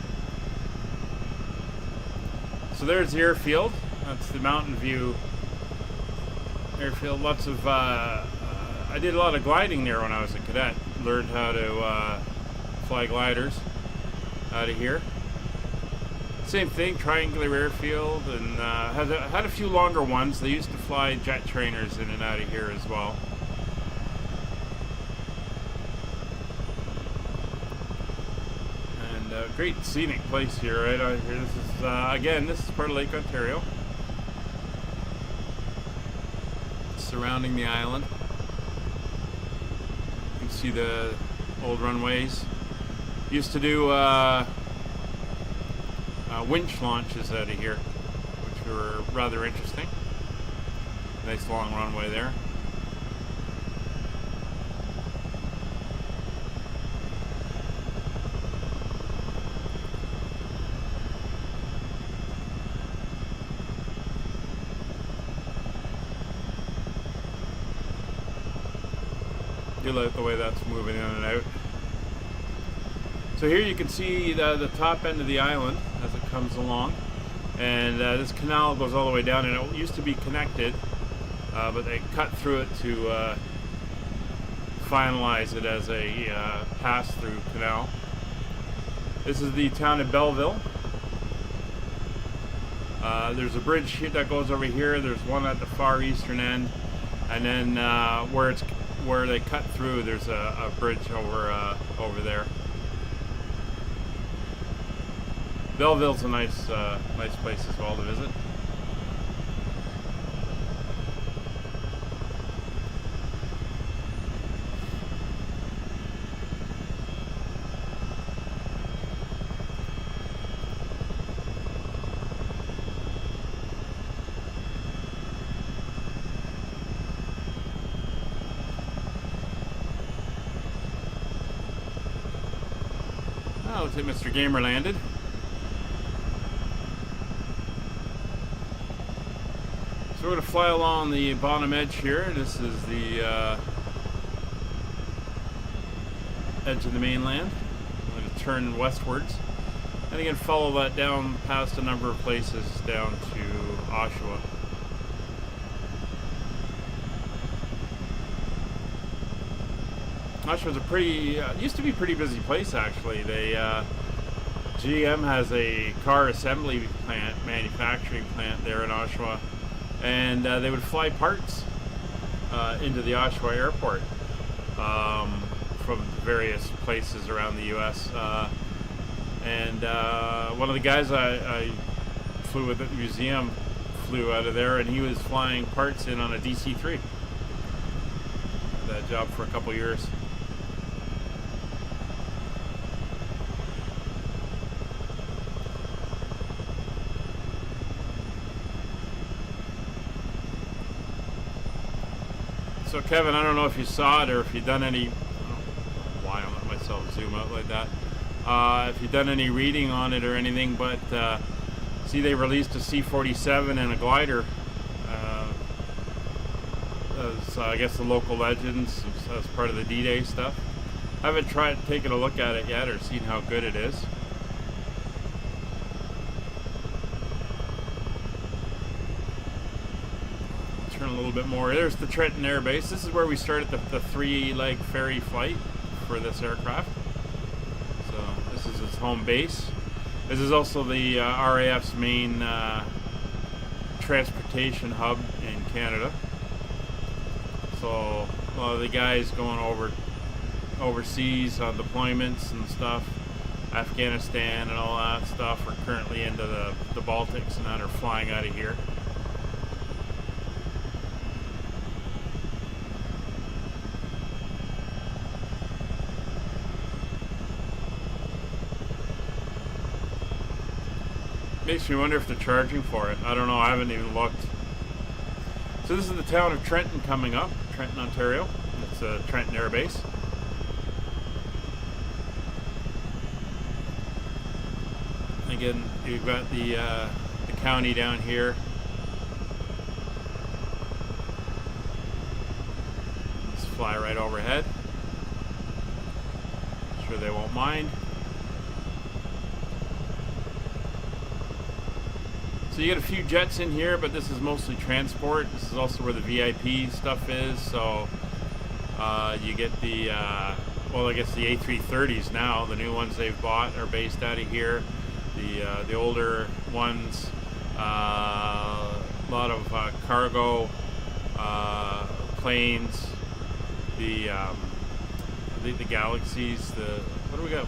So there's the airfield. That's the Mountain View airfield. Lots of I did a lot of gliding there when I was a cadet. Learned how to fly gliders out of here. Same thing, triangular airfield, and had a few longer ones. They used to fly jet trainers in and out of here as well. And great scenic place here, right out here. This is again, this is part of Lake Ontario, surrounding the island. You can see the old runways. Used to do winch launches out of here, which They were rather interesting. Nice long runway there. You like the way that's moving in and out. So here you can see the top end of the island as it comes along, and this canal goes all the way down, and it used to be connected, but they cut through it to finalize it as a pass-through canal. This is the town of Belleville. There's a bridge here that goes over here. There's one at the far eastern end, and then where they cut through, there's a bridge over there. Belleville's a nice place as well to visit. Oh, looks like Mr. Gamer landed. So we're going to fly along the bottom edge here. This is the edge of the mainland. I'm going to turn westwards. And again, follow that down past a number of places down to Oshawa. Oshawa's a pretty, used to be a pretty busy place actually. They, GM has a car assembly plant, manufacturing plant there in Oshawa. And they would fly parts into the Oshawa airport from various places around the U.S. And one of the guys I flew with at the museum flew out of there, and he was flying parts in on a DC-3. Had that job for a couple years. So Kevin, I don't know if you saw it or if you've done any, I don't know why I let myself zoom out like that. If you've done any reading on it or anything, but see they released a C-47 and a glider. As, I guess the local legends as part of the D-Day stuff. I haven't taken a look at it yet or seen how good it is. A little bit more. There's the Trenton Air Base. This is where we started the three-leg ferry flight for this aircraft. So this is its home base. This is also the RAF's main transportation hub in Canada. So a lot of the guys going overseas on deployments and stuff, Afghanistan and all that stuff, are currently into the Baltics and that are flying out of here. Makes me wonder if they're charging for it. I don't know. I haven't even looked. So this is the town of Trenton coming up, Trenton, Ontario. It's a Trenton Air Base. Again, you've got the county down here. Let's fly right overhead. Sure they won't mind. So you get a few jets in here, but this is mostly transport. This is also where the VIP stuff is. So you get the, well, I guess the A330s now. The new ones they've bought are based out of here. The older ones, a lot of cargo planes. The Galaxies. What do we got?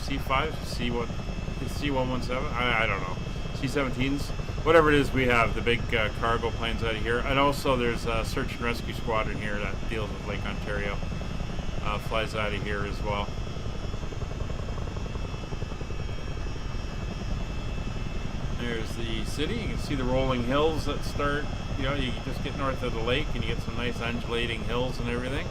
C5, C117. I don't know. C-17s, whatever it is we have, the big cargo planes out of here. And also there's a search and rescue squadron here that deals with Lake Ontario, flies out of here as well. There's the city. You can see the rolling hills that start, you know, you just get north of the lake and you get some nice undulating hills and everything.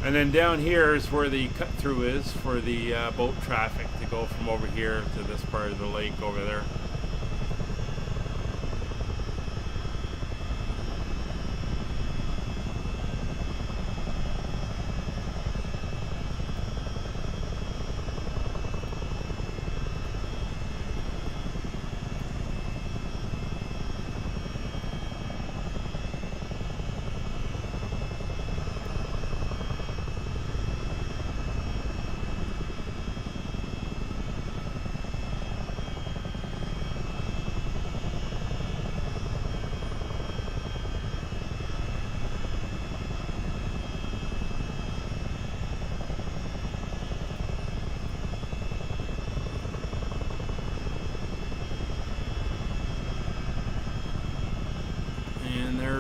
And then down here is where the cut through is for the boat traffic to go from over here to this part of the lake over there.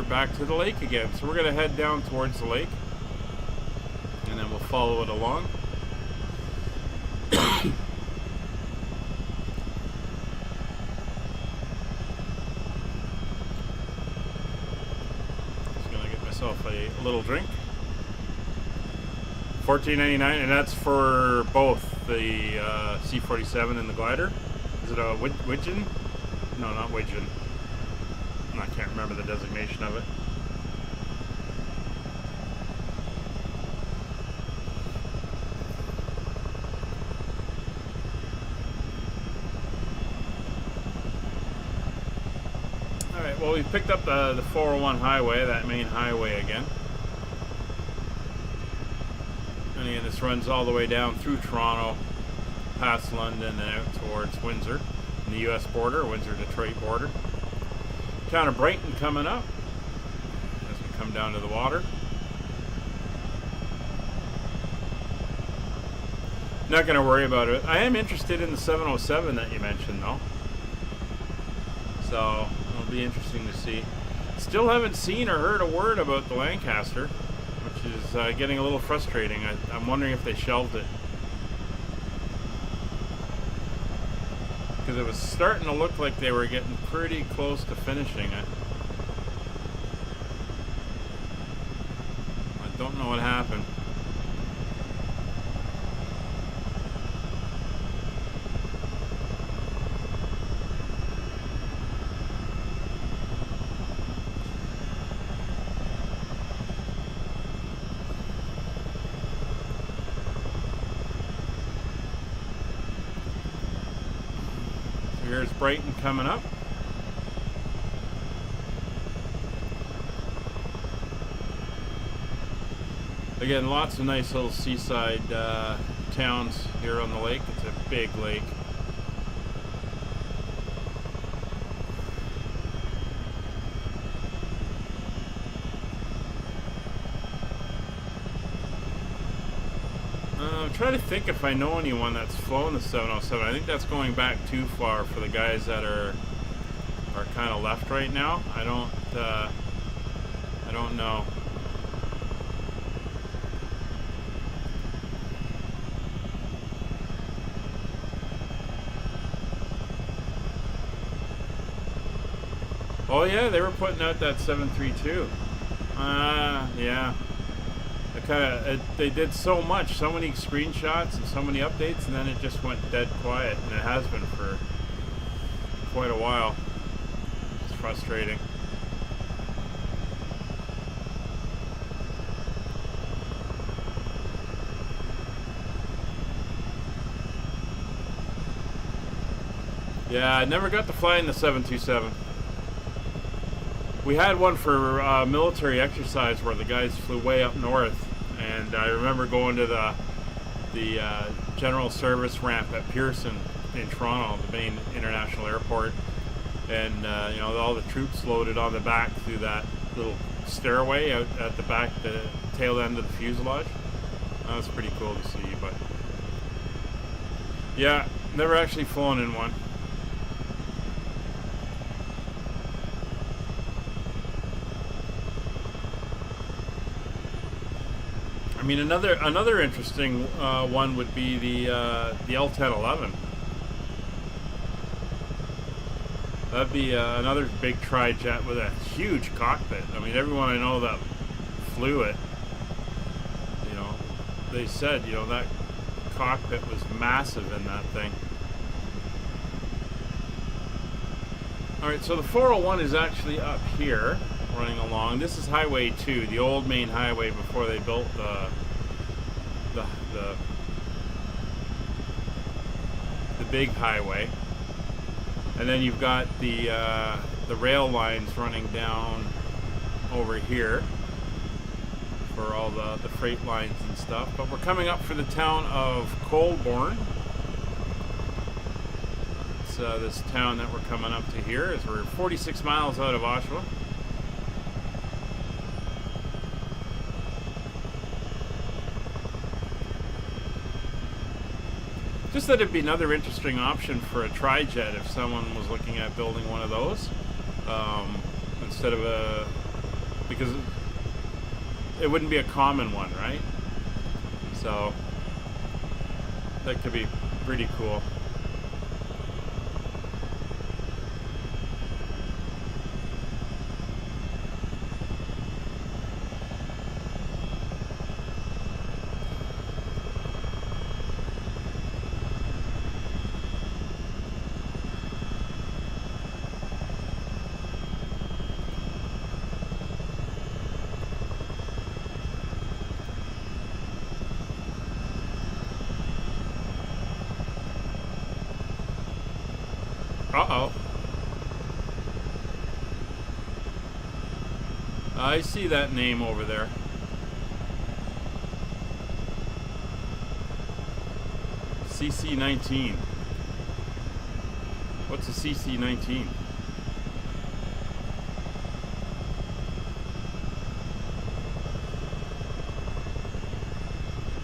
Back to the lake again. So we're going to head down towards the lake and then we'll follow it along. Just going to get myself a little drink. $14.99, and that's for both the C-47 and the glider. Is it a Widgeon? No, not Widgeon. I can't remember the designation of it. Alright, well, we've picked up the 401 highway, that main highway again. And again, this runs all the way down through Toronto, past London, and out towards Windsor, and the US border, Windsor-Detroit border. Town of Brighton coming up as we come down to the water. Not going to worry about it. I am interested in the 707 that you mentioned though. So it'll be interesting to see. Still haven't seen or heard a word about the Lancaster, which is getting a little frustrating. I'm wondering if they shelved it. Because it was starting to look like they were getting pretty close to finishing it. I don't know what happened. Here's Brighton coming up. Again, lots of nice little seaside towns here on the lake. It's a big lake. I'm trying to think if I know anyone that's flown the 707. I think that's going back too far for the guys that are kind of left right now. I don't know. Oh yeah, they were putting out that 732. Yeah. They did so much, so many screenshots and so many updates, and then it just went dead quiet, and it has been for quite a while. It's frustrating. Yeah, I never got to fly in the 727. We had one for military exercise where the guys flew way up north, and I remember going to the general service ramp at Pearson in Toronto, the main international airport, and you know, all the troops loaded on the back through that little stairway out at the back, the tail end of the fuselage. That was pretty cool to see, but yeah, never actually flown in one. I mean, another interesting one would be the L1011. That'd be another big tri-jet with a huge cockpit. I mean, everyone I know that flew it, you know, they said, you know, that cockpit was massive in that thing. Alright, so the 401 is actually up here, running along. This is Highway 2, the old main highway before they built the big highway. And then you've got the rail lines running down over here for all the freight lines and stuff. But we're coming up for the town of Colborne. It's this town that we're coming up to here, as we're 46 miles out of Oshawa. Just that it'd be another interesting option for a tri-jet if someone was looking at building one of those, instead of a, because it wouldn't be a common one, right? So that could be pretty cool. Uh-oh. I see that name over there. CC-19. What's a CC-19?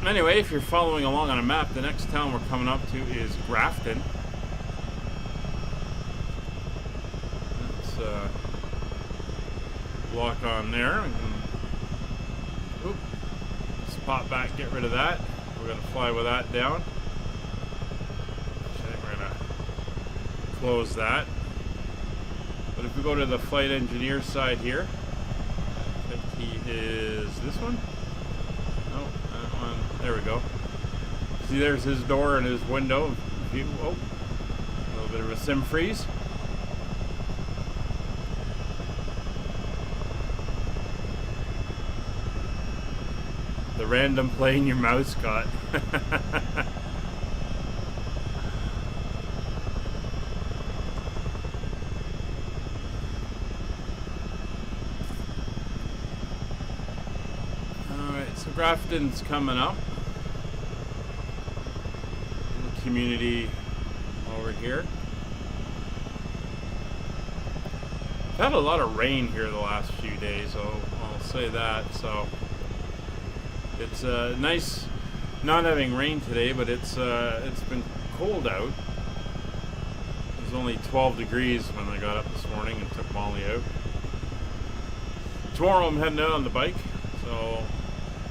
Anyway, if you're following along on a map, the next town we're coming up to is Grafton. Lock on there. We can, just pop back, get rid of that. We're going to fly with that down. Okay, we're going to close that. But if we go to the flight engineer side here, I think he is this one. No, that one. There we go. See, there's his door and his window view. Oh, a little bit of a sim freeze. The random plane your mouse got. Alright, so Grafton's coming up. The community over here. We've had a lot of rain here the last few days, I'll say that, so it's nice not having rain today, but it's been cold out. It was only 12 degrees when I got up this morning and took Molly out. Tomorrow I'm heading out on the bike, so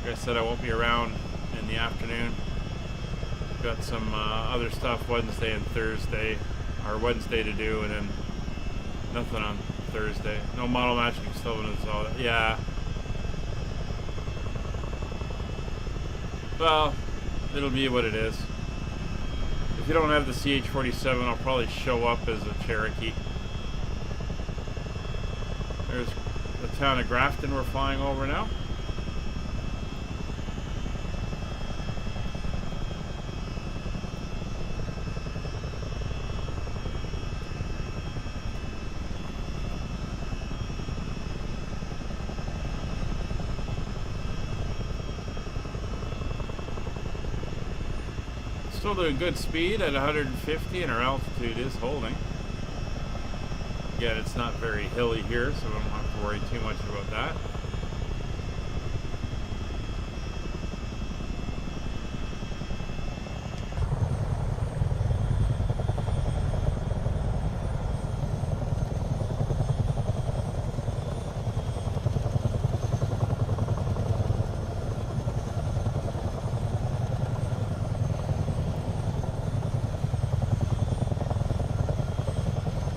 like I said, I won't be around in the afternoon. Got some other stuff Wednesday and Thursday, or Wednesday to do, and then nothing on Thursday. No model matching still, and it's all that. Yeah. Well, it'll be what it is. If you don't have the CH-47, I'll probably show up as a Cherokee. There's the town of Grafton we're flying over now. Still doing good speed at 150, and our altitude is holding. Again, it's not very hilly here, so I don't have to worry too much about that.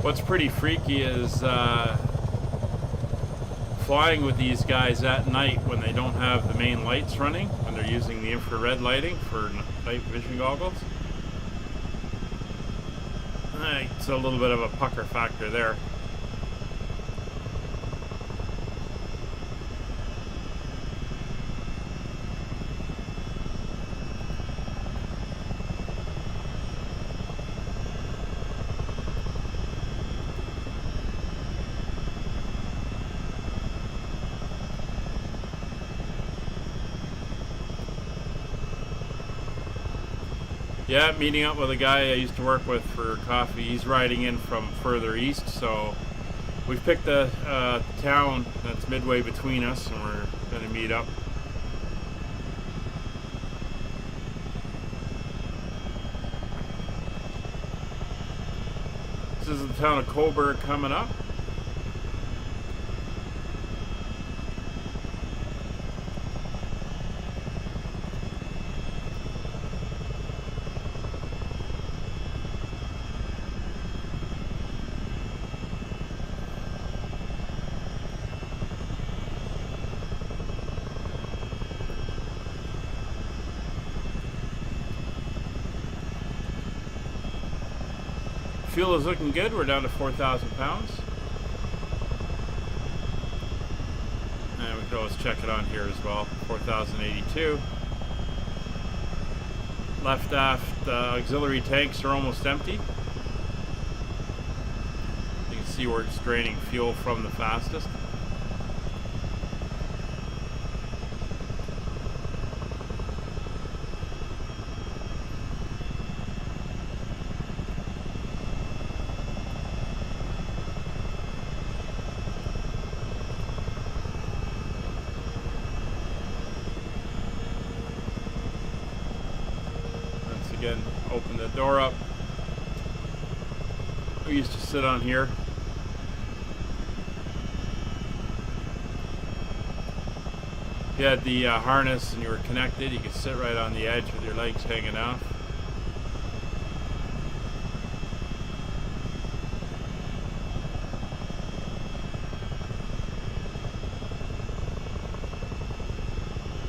What's pretty freaky is flying with these guys at night when they don't have the main lights running, when they're using the infrared lighting for night vision goggles. It's a little bit of a pucker factor there. Yeah, meeting up with a guy I used to work with for coffee. He's riding in from further east, so we've picked a town that's midway between us, and we're going to meet up. This is the town of Coburg coming up. Fuel is looking good. We're down to 4,000 pounds. And we can always check it on here as well. 4,082. Left aft auxiliary tanks are almost empty. You can see where it's draining fuel from the fastest. Again, open the door up. We used to sit on here. If you had the harness and you were connected, you could sit right on the edge with your legs hanging out.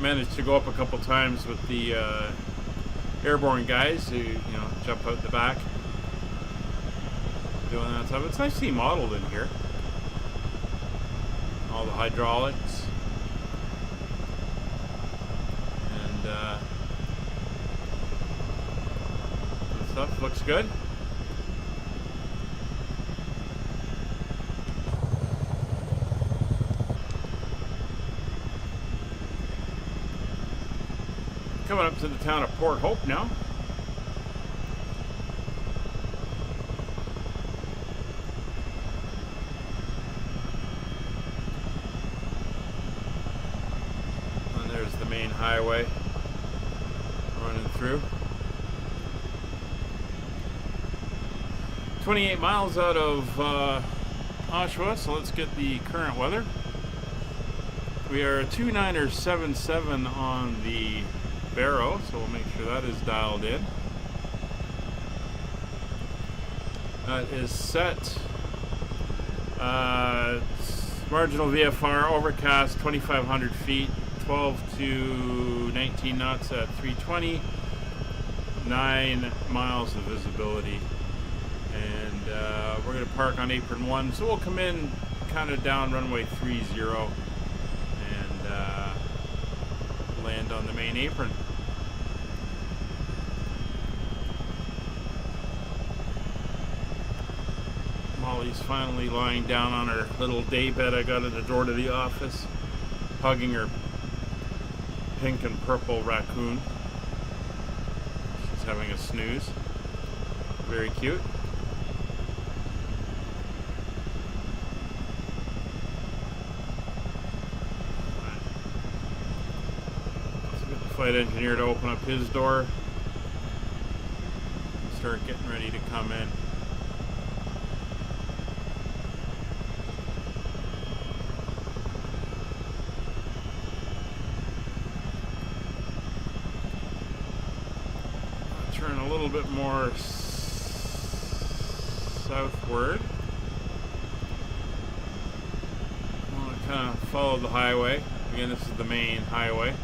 Managed to go up a couple times with the airborne guys who, jump out the back doing that stuff. It's nicely modeled in here. All the hydraulics. And stuff looks good. Coming up to the town of Port Hope now. And there's the main highway running through. 28 miles out of Oshawa, so let's get the current weather. We are 2977 on the Barrow, so we'll make sure that is dialed in. That is set. Marginal VFR overcast 2,500 feet, 12 to 19 knots at 320, 9 miles of visibility. And we're going to park on apron 1, so we'll come in kind of down runway 30 and land on the main apron. Molly's finally lying down on her little day bed I got at the door to the office, hugging her pink and purple raccoon. She's having a snooze. Very cute. Let's get the flight engineer to open up his door. Start getting ready to come in. Turn a little bit more southward. kind of follow the highway. Again, this is the main highway.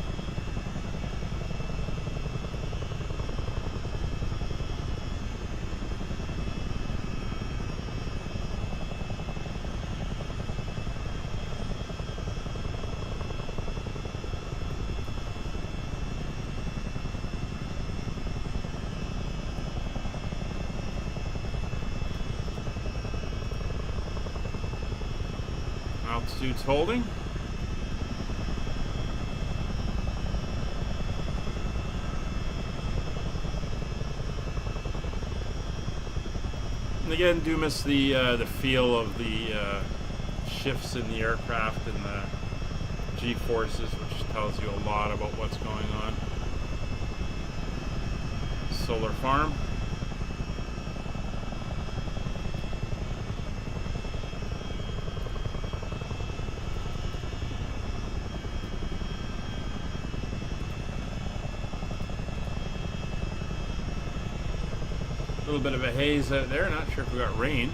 Altitude's holding. And again, do miss the feel of the shifts in the aircraft and the G-forces, which tells you a lot about what's going on. Solar farm. A little bit of a haze out there, not sure if we got rain.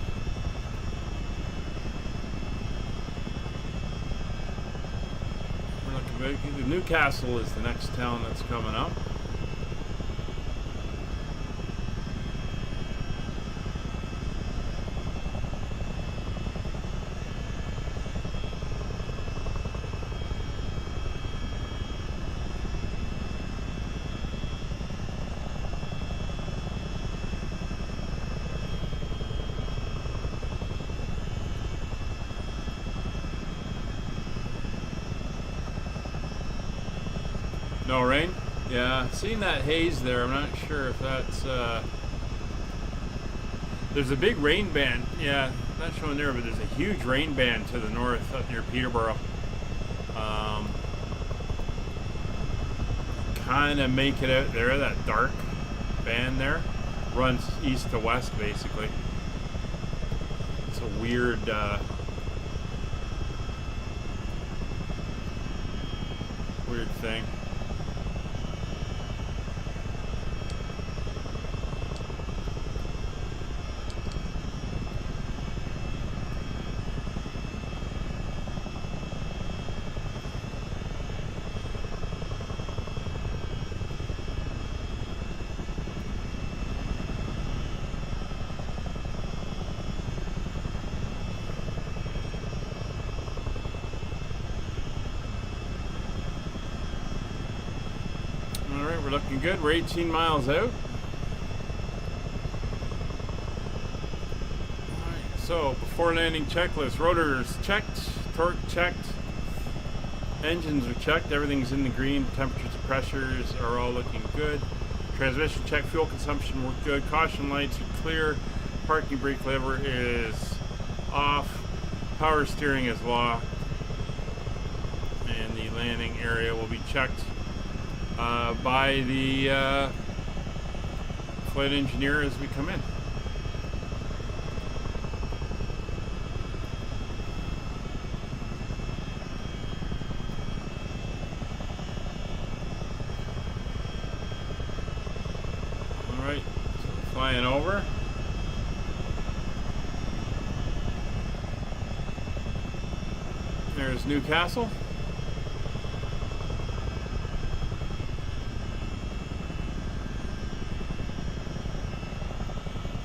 We're looking good. Newcastle is the next town that's coming up. No rain? Yeah, seeing that haze there, I'm not sure if that's, there's a big rain band, yeah, not showing there, but there's a huge rain band to the north up near Peterborough. Kind of make it out there, that dark band there, runs east to west basically. It's a weird, weird thing. Alright, we're looking good. We're 18 miles out. Alright, so before landing checklist. Rotors checked, torque checked, engines are checked, everything's in the green, temperatures and pressures are all looking good. Transmission check, fuel consumption worked good, caution lights are clear, parking brake lever is off, power steering is locked, and the landing area will be checked by the flight engineer as we come in. Alright, so flying over. There's Newcastle.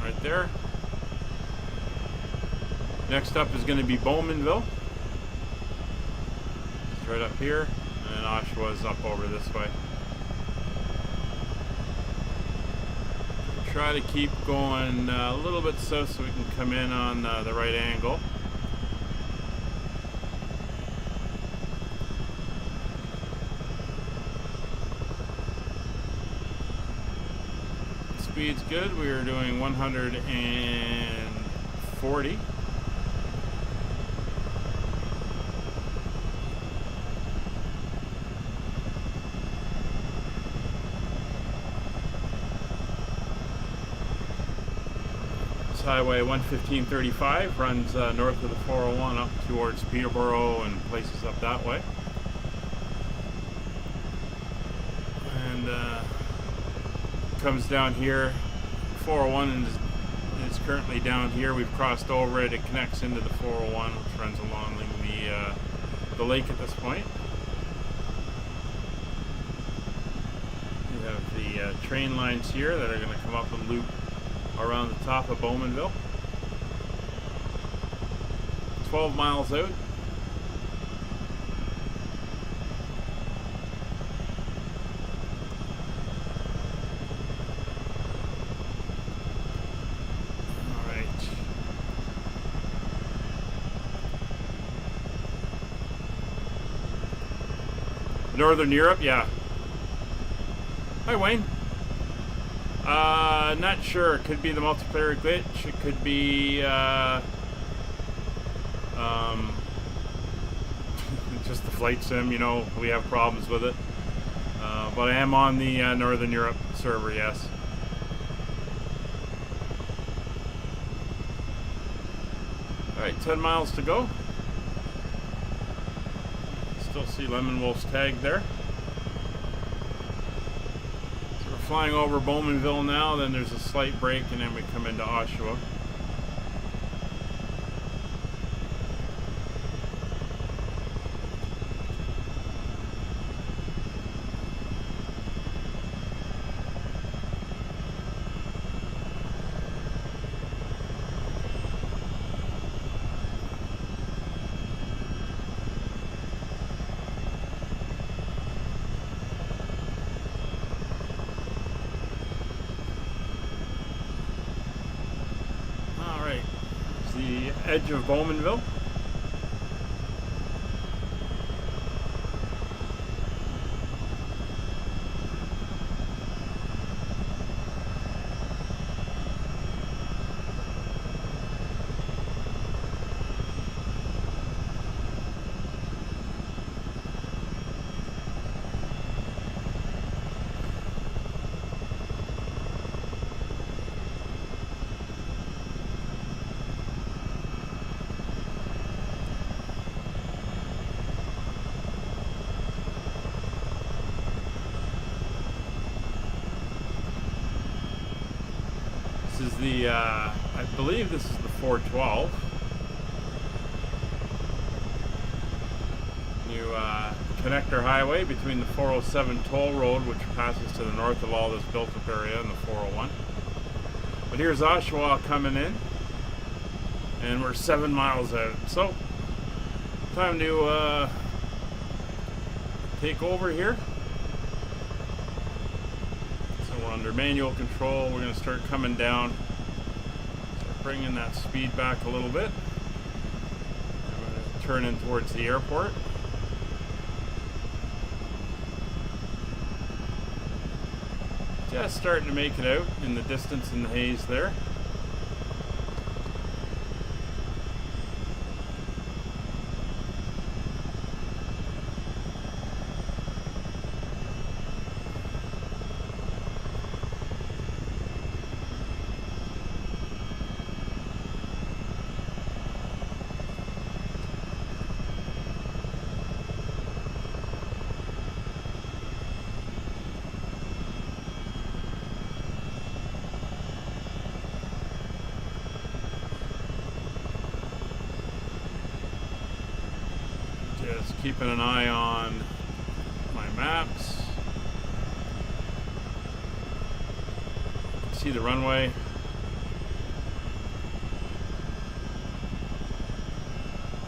Right there. Next up is going to be Bowmanville. It's right up here. And Oshawa is up over this way. Try to keep going a little bit south so we can come in on the right angle. Speed's good. We are doing 140. This highway 11535 runs north of the 401 up towards Peterborough and places up that way. And comes down here. 401 is currently down here. We've crossed over it. It connects into the 401, which runs along the the lake at this point. We have the train lines here that are going to come up and loop around the top of Bowmanville. 12 miles out. Northern Europe, yeah. Hi, Wayne. Not sure. It could be the multiplayer glitch. It could be just the flight sim. You know, we have problems with it. But I am on the Northern Europe server, yes. All right, 10 miles to go. Still see Lemon Wolf's tag there. So we're flying over Bowmanville now, then there's a slight break, and then we come into Oshawa. The edge of Bowmanville. This is the, I believe this is the 412. New connector highway between the 407 toll road, which passes to the north of all this built-up area, and the 401. But here's Oshawa coming in, and we're 7 miles out. So, time to take over here. We're under manual control. We're going to start coming down, start bringing that speed back a little bit. I'm going to turn in towards the airport. Just starting to make it out in the distance in the haze there. Just keeping an eye on my maps. See the runway.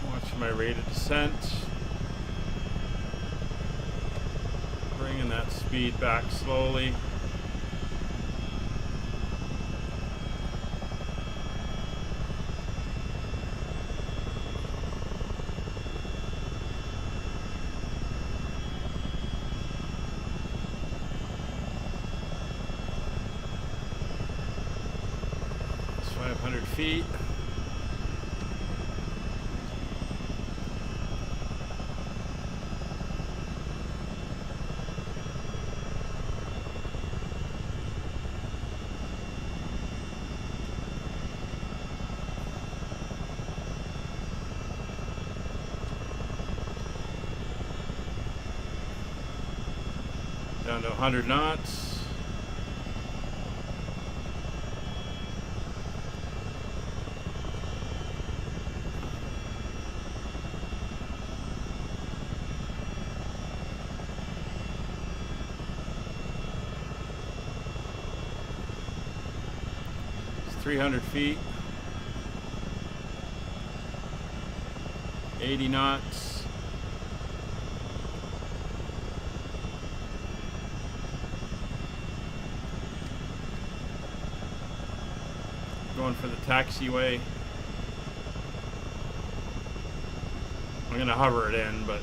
Watching my rate of descent. Bringing that speed back slowly. Feet. Down to 100 knots. 300 feet. 80 knots. Going for the taxiway. I'm gonna hover it in, but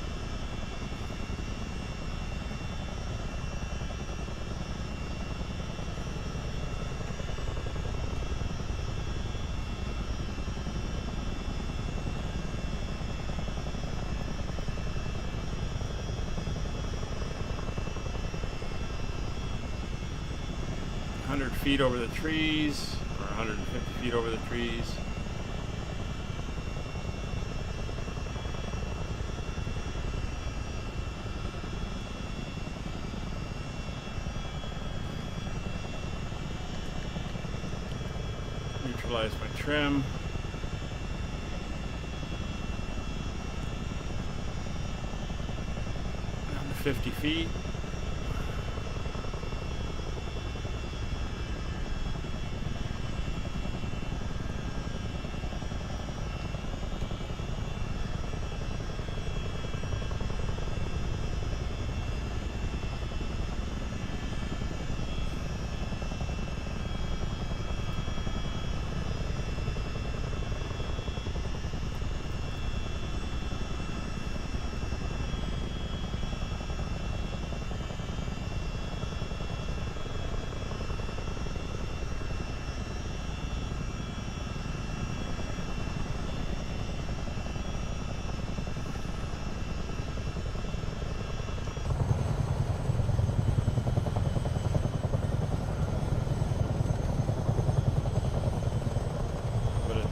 feet over the trees, or 150 feet over the trees. Neutralize my trim. Down to 50 feet.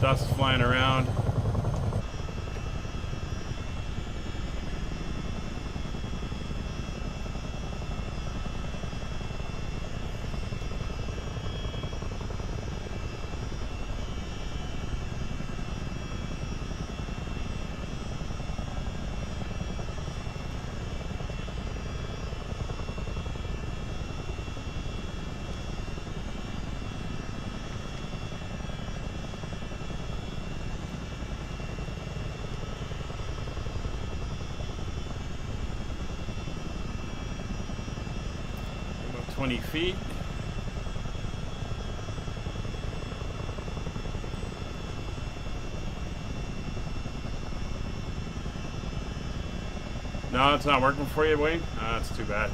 Dust flying around. About 20 feet. No, it's not working for you, Wayne? That's too bad.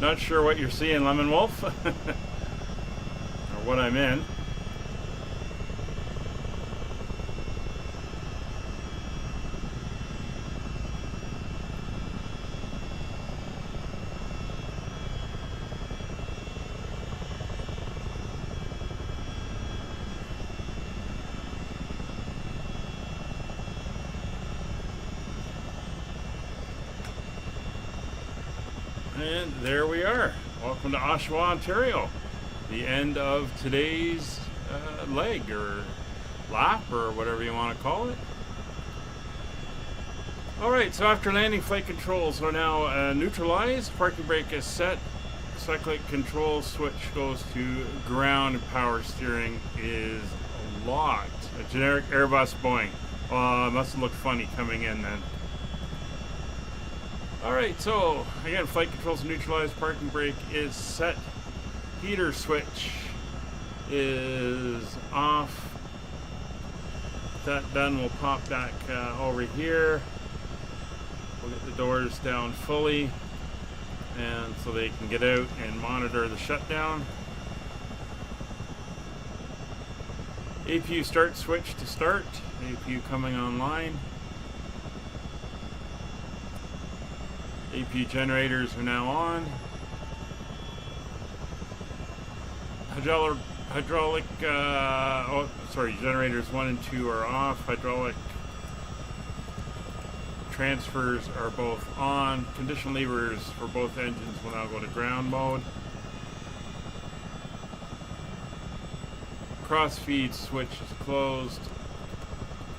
Not sure what you're seeing, Lemon Wolf, or what I'm in. And there we are. Welcome to Oshawa, Ontario. The end of today's leg or lap or whatever you want to call it. Alright, so after landing, flight controls are now neutralized. Parking brake is set. Cyclic control switch goes to ground. Power steering is locked. A generic Airbus Boeing. Must have looked funny coming in then. Alright, so again, flight controls neutralized, parking brake is set, heater switch is off. That done, we'll pop back over here. We'll get the doors down fully, and so they can get out and monitor the shutdown. APU start switch to start, APU coming online. APU generators are now on. Hydraulic, generators 1 and 2 are off. Hydraulic transfers are both on. Condition levers for both engines will now go to ground mode. cross feed switch is closed.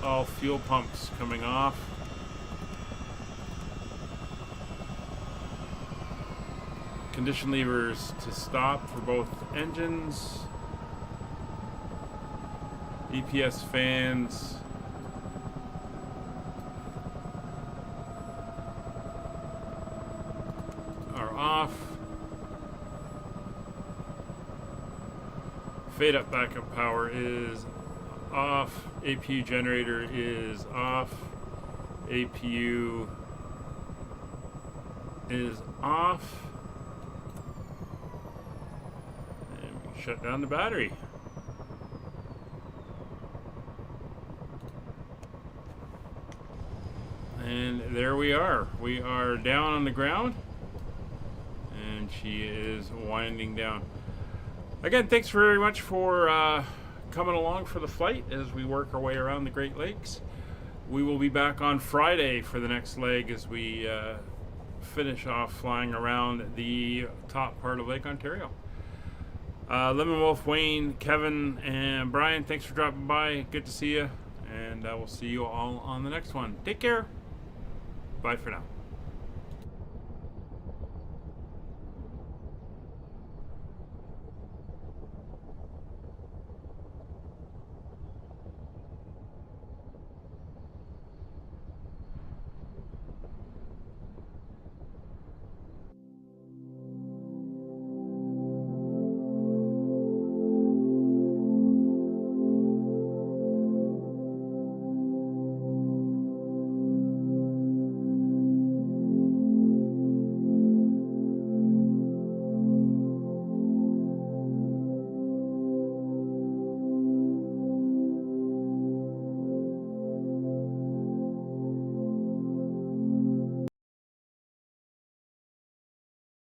All fuel pumps coming off. Condition levers to stop for both engines. EPS fans. Are off. Fade up backup power is off. APU generator is off. APU is off. And we shut down the battery. And there we are. We are down on the ground. And she is winding down. Again, thanks very much for coming along for the flight as we work our way around the Great Lakes. We will be back on Friday for the next leg as we finish off flying around the top part of Lake Ontario. Lemon Wolf, Wayne, Kevin, and Brian, thanks for dropping by. Good to see you. And we'll see you all on the next one. Take care. Bye for now.